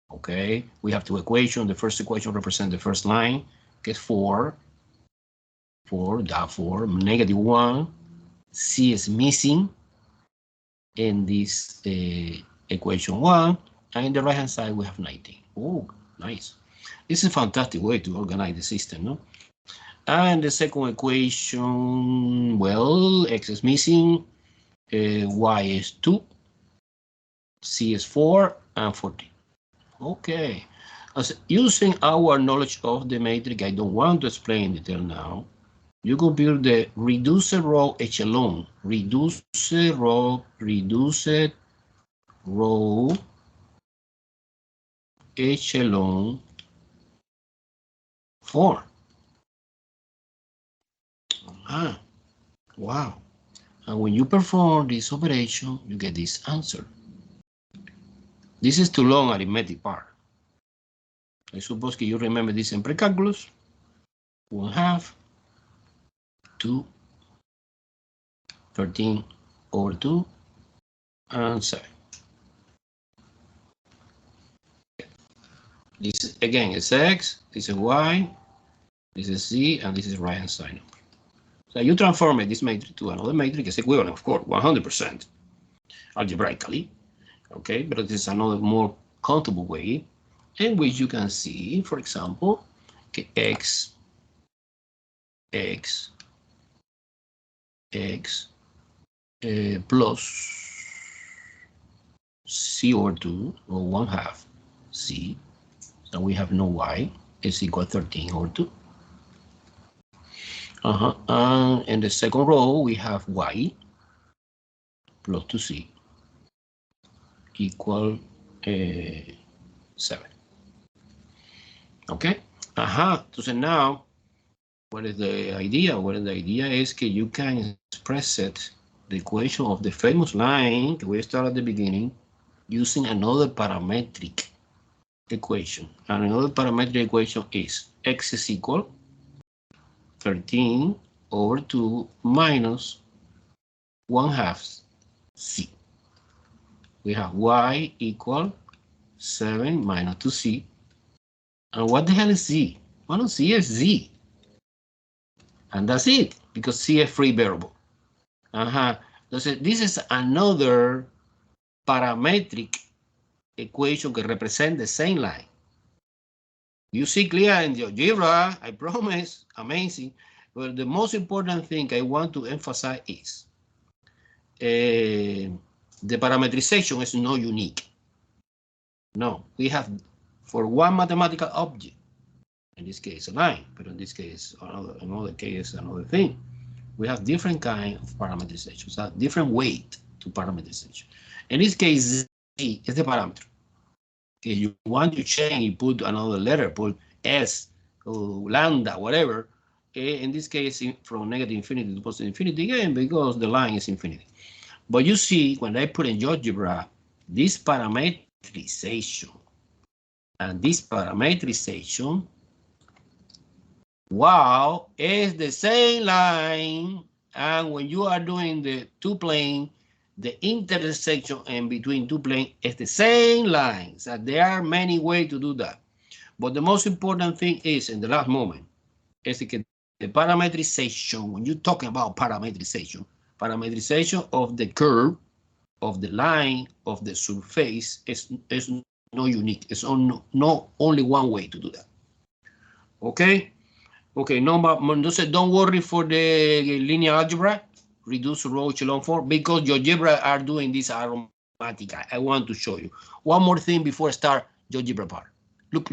S1: Okay, we have two equations. The first equation represents the first line, que es 4. 4, therefore -1, C is missing in this equation 1, and in the right hand side we have 19. Oh, nice. This is a fantastic way to organize the system, no? And the second equation, well, X is missing, Y is 2, C is 4, and 14. Okay. As using our knowledge of the matrix, I don't want to explain in detail now. You compute the reduced row echelon, reduced row echelon form. Wow. And when you perform this operation, you get this answer. This is too long arithmetic part. I suppose you remember this in pre-calculus. 1/2, 2, 13 over 2, and 7. This again is X, this is Y, this is Z, and this is right hand side number. So you transform this matrix to another matrix, it's equivalent, of course, 100% algebraically. Okay, but this is another more comfortable way in which you can see, for example, okay, X plus C over 2, or 1/2 C, so we have no Y, is equal to 13 over 2. And in the second row, we have Y plus 2C equal 7. Okay? So now, what is the idea? Well, the idea is that you can express it, the equation of the famous line we started at the beginning, using another parametric equation. And another parametric equation is X is equal 13 over 2 minus 1/2 C. We have Y equal 7 minus 2C. And what the hell is Z? Well, C is Z. And that's it, because C is free variable. This is another parametric equation that represents the same line. You see clear in Geogebra, I promise, amazing. Well, the most important thing I want to emphasize is the parametrization is not unique. No, we have for one mathematical object, in this case a line, but in this case another case another thing. We have different kind of parameterization, so different weight to parameterization. In this case, Z is the parameter. If you want to change, you put another letter, put S, lambda, whatever. In this case, from negative infinity to positive infinity, again, because the line is infinity. But you see, when I put in Geogebra, this parametrization and this parametrization, wow, is the same line. And when you are doing the two plane, the intersection in between two planes is the same line. So there are many ways to do that. But the most important thing is, in the last moment, is the parametrization. When you're talking about parametrization of the curve, of the line, of the surface is not unique. It's not only one way to do that. Okay? Okay, don't worry for the linear algebra, reduce row echelon form, because Geogebra are doing this aromatic. I want to show you. One more thing before I start Geogebra part. Look.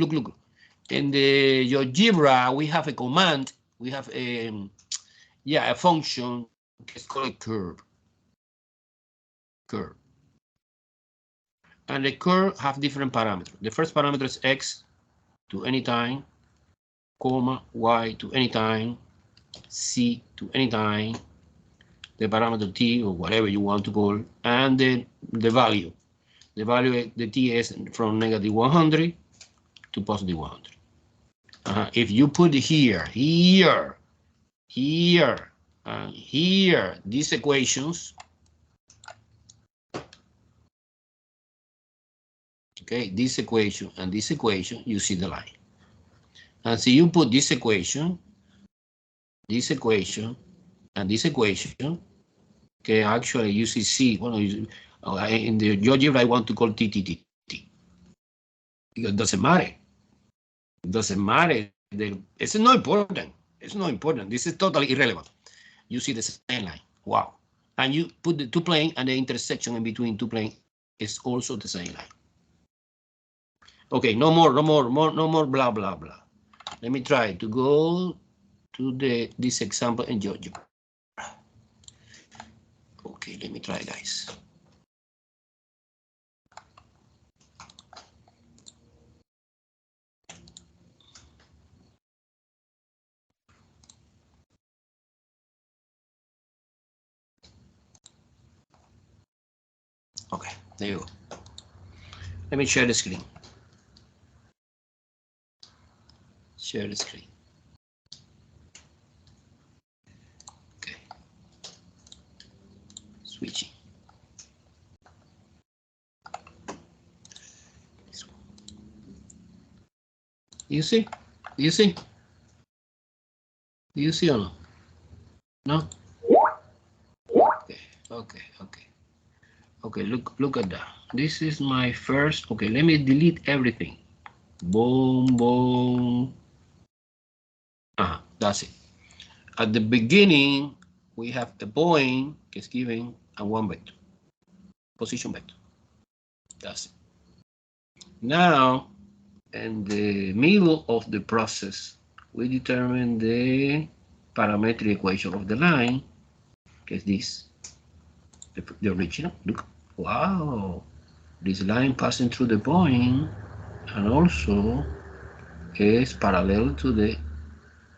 S1: In the Geogebra, we have a command, we have a function, it's called curve. And the curve have different parameters. The first parameter is X to any time, comma, Y to any time, C to any time, the parameter T or whatever you want to call, and the value. The value, the T is from negative 100 to positive 100. If you put here, and here, these equations, okay, this equation and this equation, you see the line. And so you put this equation, this equation and this equation. Okay, actually you see C. Well, in the GeoGebra I want to call T. Because it doesn't matter. It doesn't matter. It's not important. It's not important. This is totally irrelevant. You see the same line. Wow. And you put the two planes and the intersection in between two planes is also the same line. Okay, no more blah, blah, blah. Let me try to go to this example in GeoGebra. Okay, let me try, guys. Okay, there you go. Let me share the screen. Share the screen. Okay. Switching. You see? You see? Do you see or no? No? Okay, look at that. This is my first. Okay, let me delete everything. Boom. That's it. At the beginning, we have a point is given and one vector. Position vector. That's it. Now, in the middle of the process, we determine the parametric equation of the line, is this, the original. Look, wow, this line passing through the point and also is parallel to the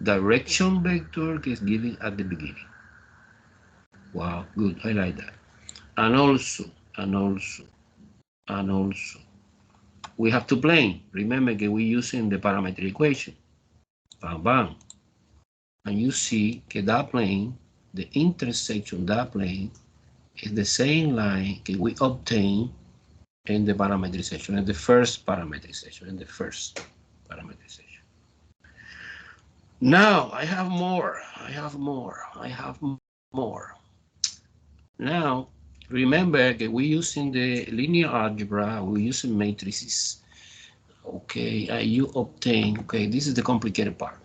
S1: direction vector is given at the beginning. Wow, good, I like that. And also, we have two planes. Remember that we're using the parametric equation. Bam, bam. And you see that plane, the intersection of that plane is the same line that we obtain in the parametrization, in the first parametrization, Now I have more. Now, remember that we're using the linear algebra, we're using matrices. Okay, you obtain, okay, this is the complicated part.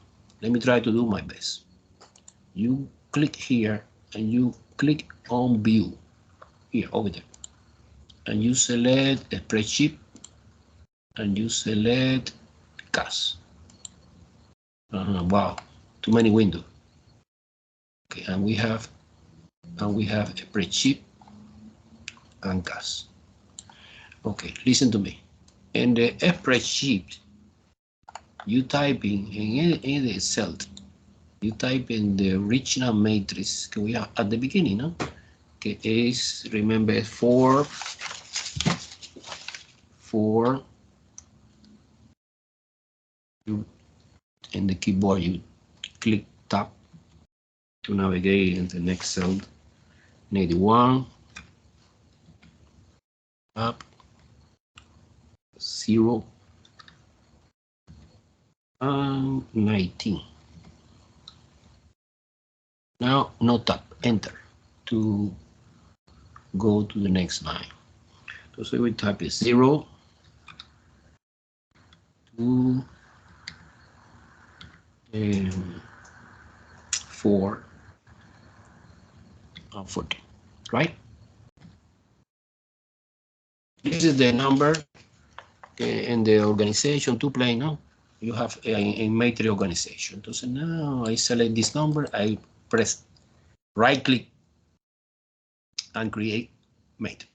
S1: Let me try to do my best. You click here and you click on view, here, over there. And you select a spreadsheet and you select CAS. Wow, too many windows. Okay, and we have a spreadsheet and CAS. Okay, listen to me. In the spreadsheet, you type in the cell, you type in the original matrix we have at the beginning, no? Okay, is, remember, 4 you in the keyboard you click tab to navigate in the next cell. 81 up 0 and 19. Now no tab, enter to go to the next line. So we type is 0 2 4 and 14, right? This is the number in the organization to play now. You have a matrix organization. So now I select this number, I press right click and create matrix.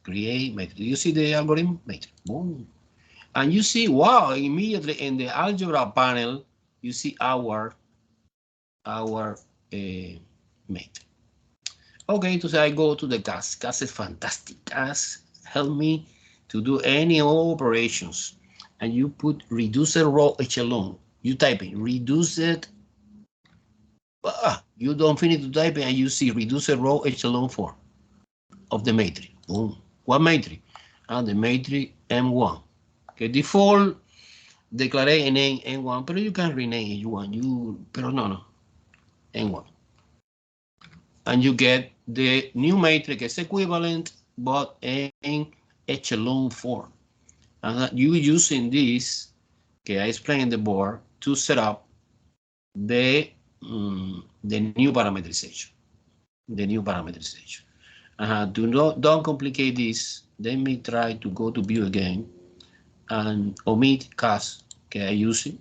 S1: Create matrix. You see the algorithm? Matrix. Boom. And you see, wow, immediately in the algebra panel, you see our matrix. Okay, so I go to the CAS. CAS is fantastic. CAS help me to do any operations. And you put reducer row echelon. You type in reduced. You don't finish to type and you see reducer row echelon form of the matrix. Boom. What matrix? And the matrix M1. Okay, default declare a name M1, but you can rename it you want. Pero no. N1. And you get the new matrix is equivalent, but in echelon form. And you using this, okay, I explained in the board to set up the new parameterization. The new parameterization. Don't complicate this. Let me try to go to view again and omit cast. Okay, I use it.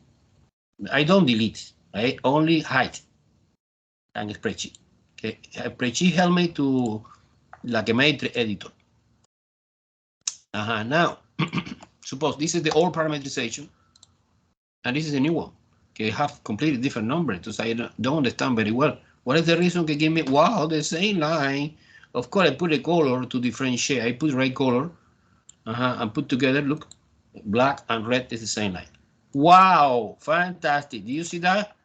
S1: I don't delete. I only hide and spreadsheet. Okay, spreadsheet help me to like a matrix editor. Now, suppose this is the old parameterization, and this is the new one. Okay, have completely different numbers, so I don't understand very well. What is the reason to give me? Wow, the same line. Of course, I put a color to differentiate. I put red color, and put together. Look, black and red is the same line. Wow, fantastic! Do you see that?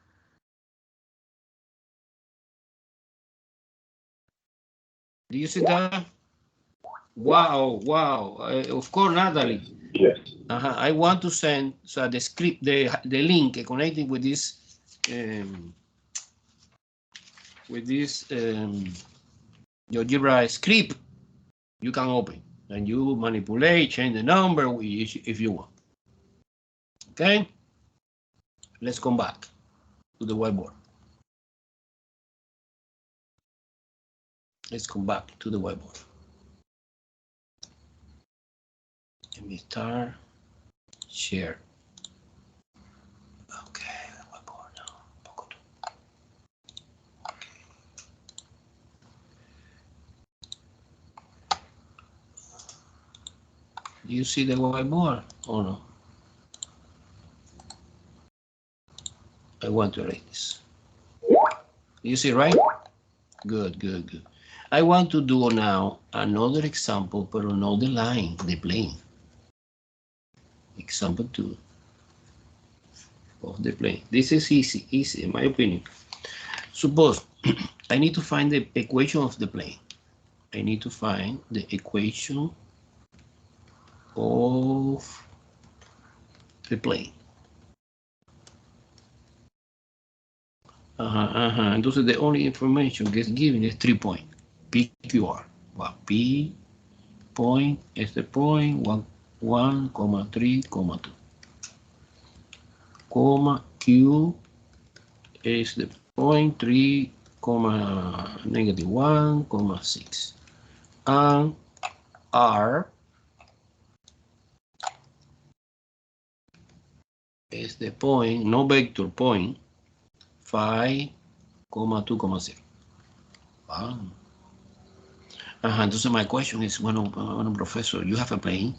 S1: Do you see that? Wow, wow. Of course, Natalie.
S2: Yes.
S1: I want to send the script, the link connecting with this Geogebra script. You can open and you manipulate, change the number if you want. Okay, let's come back to the whiteboard. Let's come back to the whiteboard. Let me start share. Okay, the whiteboard now. Okay. Do you see the whiteboard or no? I want to erase this. You see, right? Good, good, good. I want to do now another example, but another line, the plane. Example 2 of the plane. This is easy, in my opinion. Suppose I need to find the equation of the plane. I need to find the equation of the plane. Entonces, the only information gets given is 3 points. PQR. Well, P point is the point 1, 3, 2. Comma Q is the point 3, -1, 6. And R is the point, no vector point, 5, 2, 0. Wow. Entonces my question is, bueno, professor, you have a plane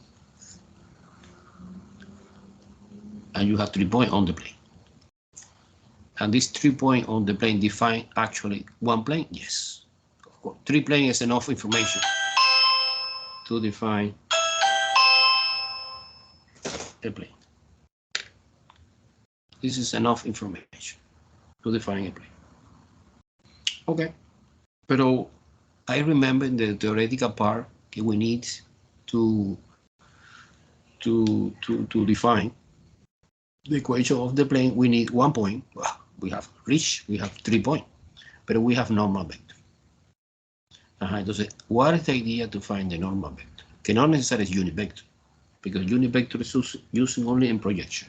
S1: and you have 3 points on the plane. And these 3 points on the plane define actually one plane? Yes. Of course, 3 planes is enough information to define a plane. This is enough information to define a plane. Okay. Pero I remember in the theoretical part that we need to define the equation of the plane. We need 1 point. Well, we have 3 points, but we have normal vector. Entonces, what is the idea to find the normal vector? Que no necessarily is unit vector, because unit vector is using only in projection.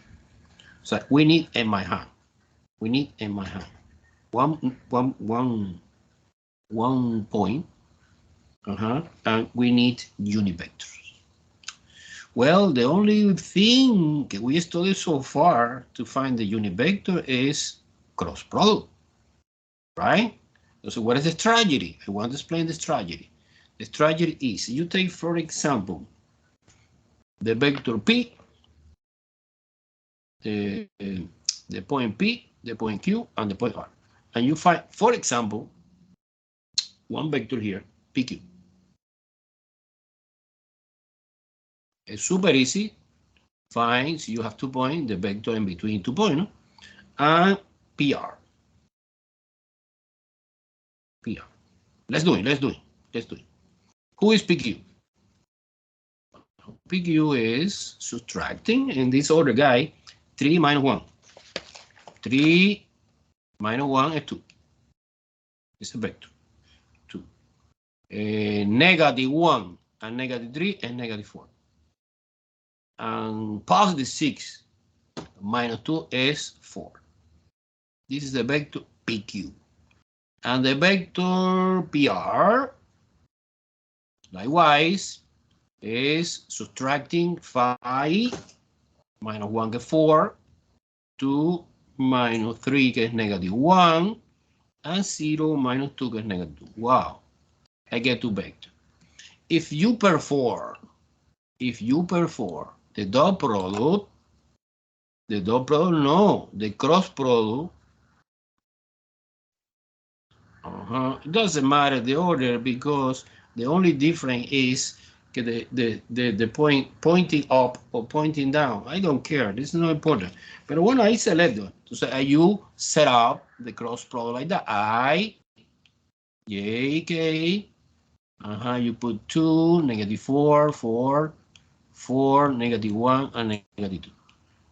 S1: So we need in my hand. We need in my hand one point, and we need unit vectors. Well, the only thing that we studied so far to find the unit vector is cross product, right? So what is the strategy? I want to explain the strategy. The strategy is you take, for example, the vector P, the point P, the point Q, and the point R. And you find, for example, one vector here, PQ. It's super easy. Fine, so you have 2 points, the vector in between 2 points, and PR. PR. Let's do it. Who is PQ? PQ is subtracting, in this other guy, 3 minus 1. 3 minus 1 is 2. It's a vector. 2. -1 and -3 and -4. And positive 6 minus 2 is 4. This is the vector PQ. And the vector PR, likewise, is subtracting 5 minus 1 que es 4, 2 minus 3 que es -1, and 0 minus 2 que es -2. Wow, I get two vectors. If you perform the dot product, no, the cross product, it doesn't matter the order because the only difference is the point pointing up or pointing down. I don't care, this is not important. But when I select it, so you set up the cross product like that. I, J, K, you put 2, -4, 4, 4, -1, and -2.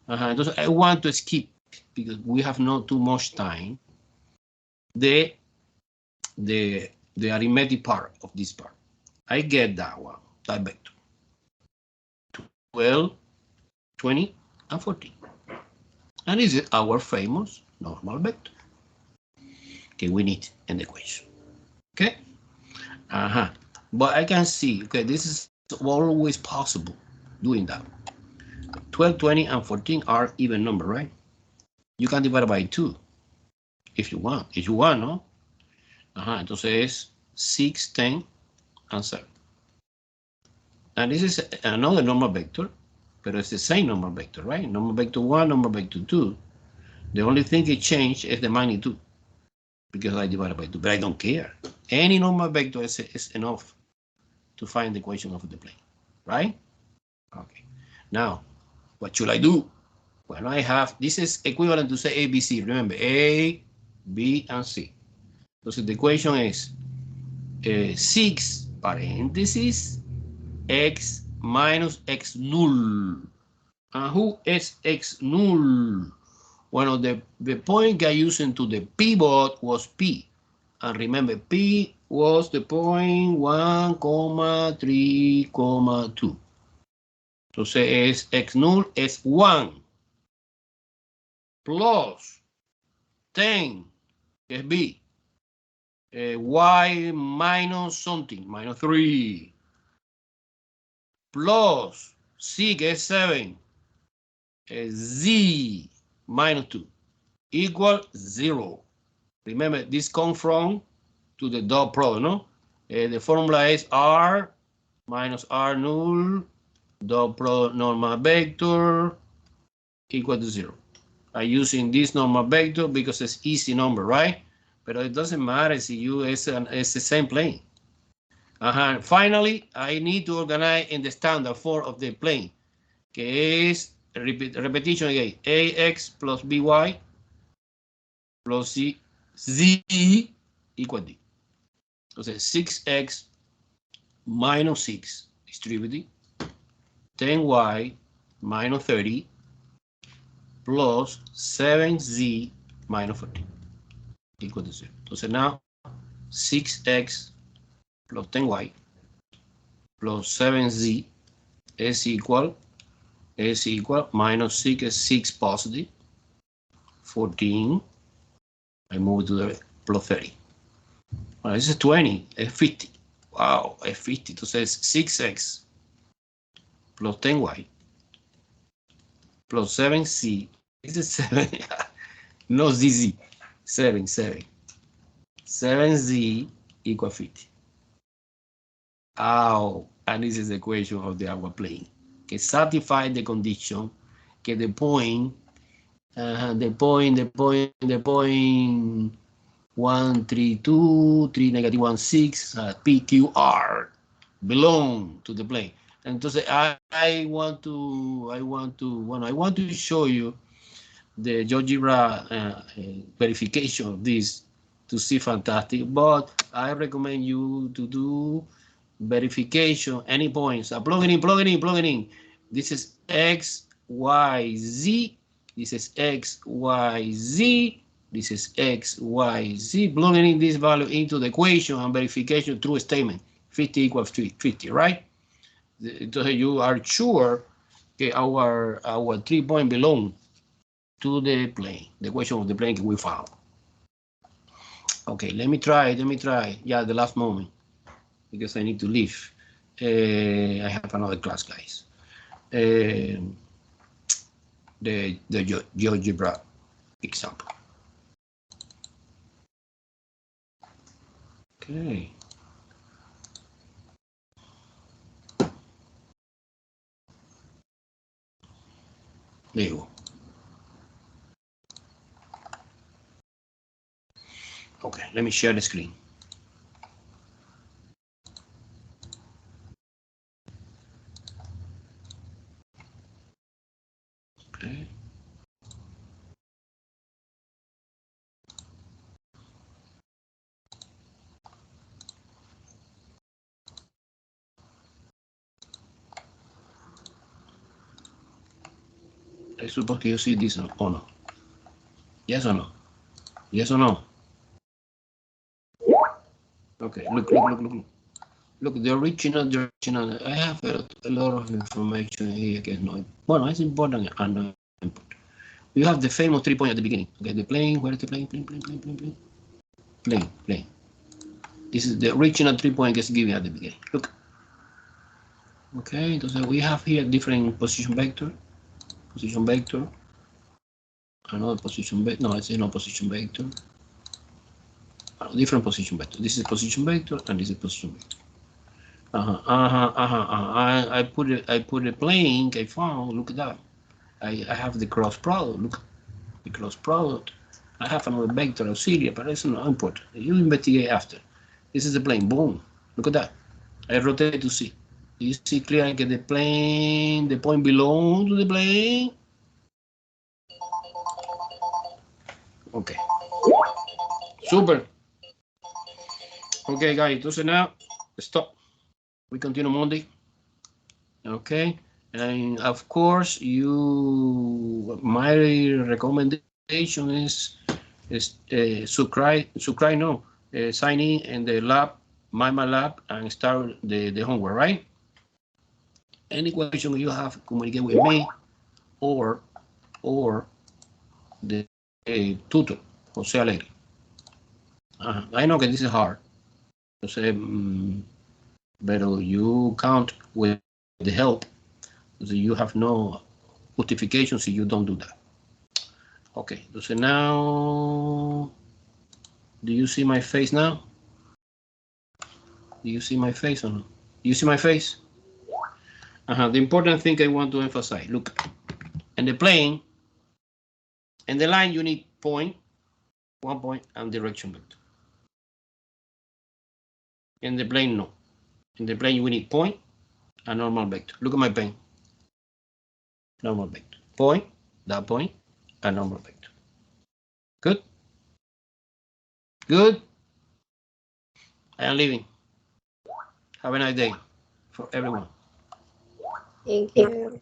S1: Entonces I want to skip, because we have not too much time, the arithmetic part of this part. I get that one, that vector. 12, 20, and 14. And this is our famous normal vector. Okay, we need in the equation. Okay? But I can see, okay, this is always possible doing that. 12, 20, and 14 are even number, right? You can divide by 2 if you want. If you want, no? Entonces 6, 10, and 7. And this is another normal vector, but it's the same normal vector, right? Normal vector 1, normal vector 2. The only thing it changed is the magnitude, because I divided by 2, but I don't care. Any normal vector is enough to find the equation of the plane, right? Okay. Now, what should I do? When I have, this is equivalent to say A, B, C. Remember, A, B, and C. So the equation is 6 parentheses x minus x null. And who is x null? Well, the point I used into the pivot was P. And remember, P was the point 1, 3, 2. Entonces x null es 1 plus 10, que es B. Y minus something, minus 3. Plus C, que es 7. Z minus 2 equal 0. Remember, this comes from to the dot product, no? The formula is R minus R null dot product normal vector equal to 0. I'm using this normal vector because it's easy number, right? But it doesn't matter if it's the same plane. Finally, I need to organize in the standard form of the plane, que es repetition again, ax plus by plus z equal d. Entonces 6x minus 6 distributed, 10y minus 30 plus 7z minus 14 equal to 0. Entonces now 6x plus 10y plus 7z is equal minus 6 is 6 positive, 14. I move to the plus 30. Well, this is 20, it's 50. Wow, it's 50. Entonces 6x plus 10y plus 7c. This is 7. No zz. 7. 7z equal 50. Ow. And this is the equation of the our plane. Que satisfy the condition que the point 132, 3, -1, 6, PQR belong to the plane. Entonces I want to show you the Geogebra verification of this to see fantastic, but I recommend you to do verification any points. Plug it in. This is x, y, z. This is x, y, z. This is X, Y, Z, plugging in this value into the equation and verification true statement. 50 equals 50, right? So you are sure that our 3 point belong to the plane, the equation of the plane we found. Okay, let me try. Yeah, the last moment, because I need to leave. I have another class, guys. The Geogebra example. Okay. There you go. Okay, let me share the screen. Okay. I suppose you see this or no? Yes or no? Yes or no? Okay, look. Look, the original. I have a lot of information here. Again, no. Well, it's important and not important. You have the famous 3 point at the beginning. Okay, the plane. Where is the plane? Plane. This is the original 3 point gets given at the beginning. Look. Okay, so we have here different position vector, another position vector. No, it's not position vector. Different position vector. This is position vector, and this is position vector. I put a plane. I found. Look at that. I have the cross product. Look, the cross product. I have another vector auxiliary, but it's not important. You investigate after. This is the plane. Boom. Look at that. I rotate to see. Do you see clearly that the plane, the point belongs to the plane? Okay. Super. Okay, guys. Entonces now, stop. We continue Monday. Okay. And of course, my recommendation is sign in the lab, my lab, and start the homework, right? Any question you have, communicate with me or the tutor, Jose Alegre. I know that this is hard, Jose, but you count with the help. So you have no justification if you don't do that. Okay, so now, do you see my face now? Do you see my face or no? Do you see my face? The important thing I want to emphasize, look, in the plane, in the line you need point, 1 point, and direction vector. In the plane, no. In the plane, we need point and normal vector. Look at my pen. Normal vector. Point, that point, and normal vector. Good? Good? I am leaving. Have a nice day for everyone.
S2: Thank you.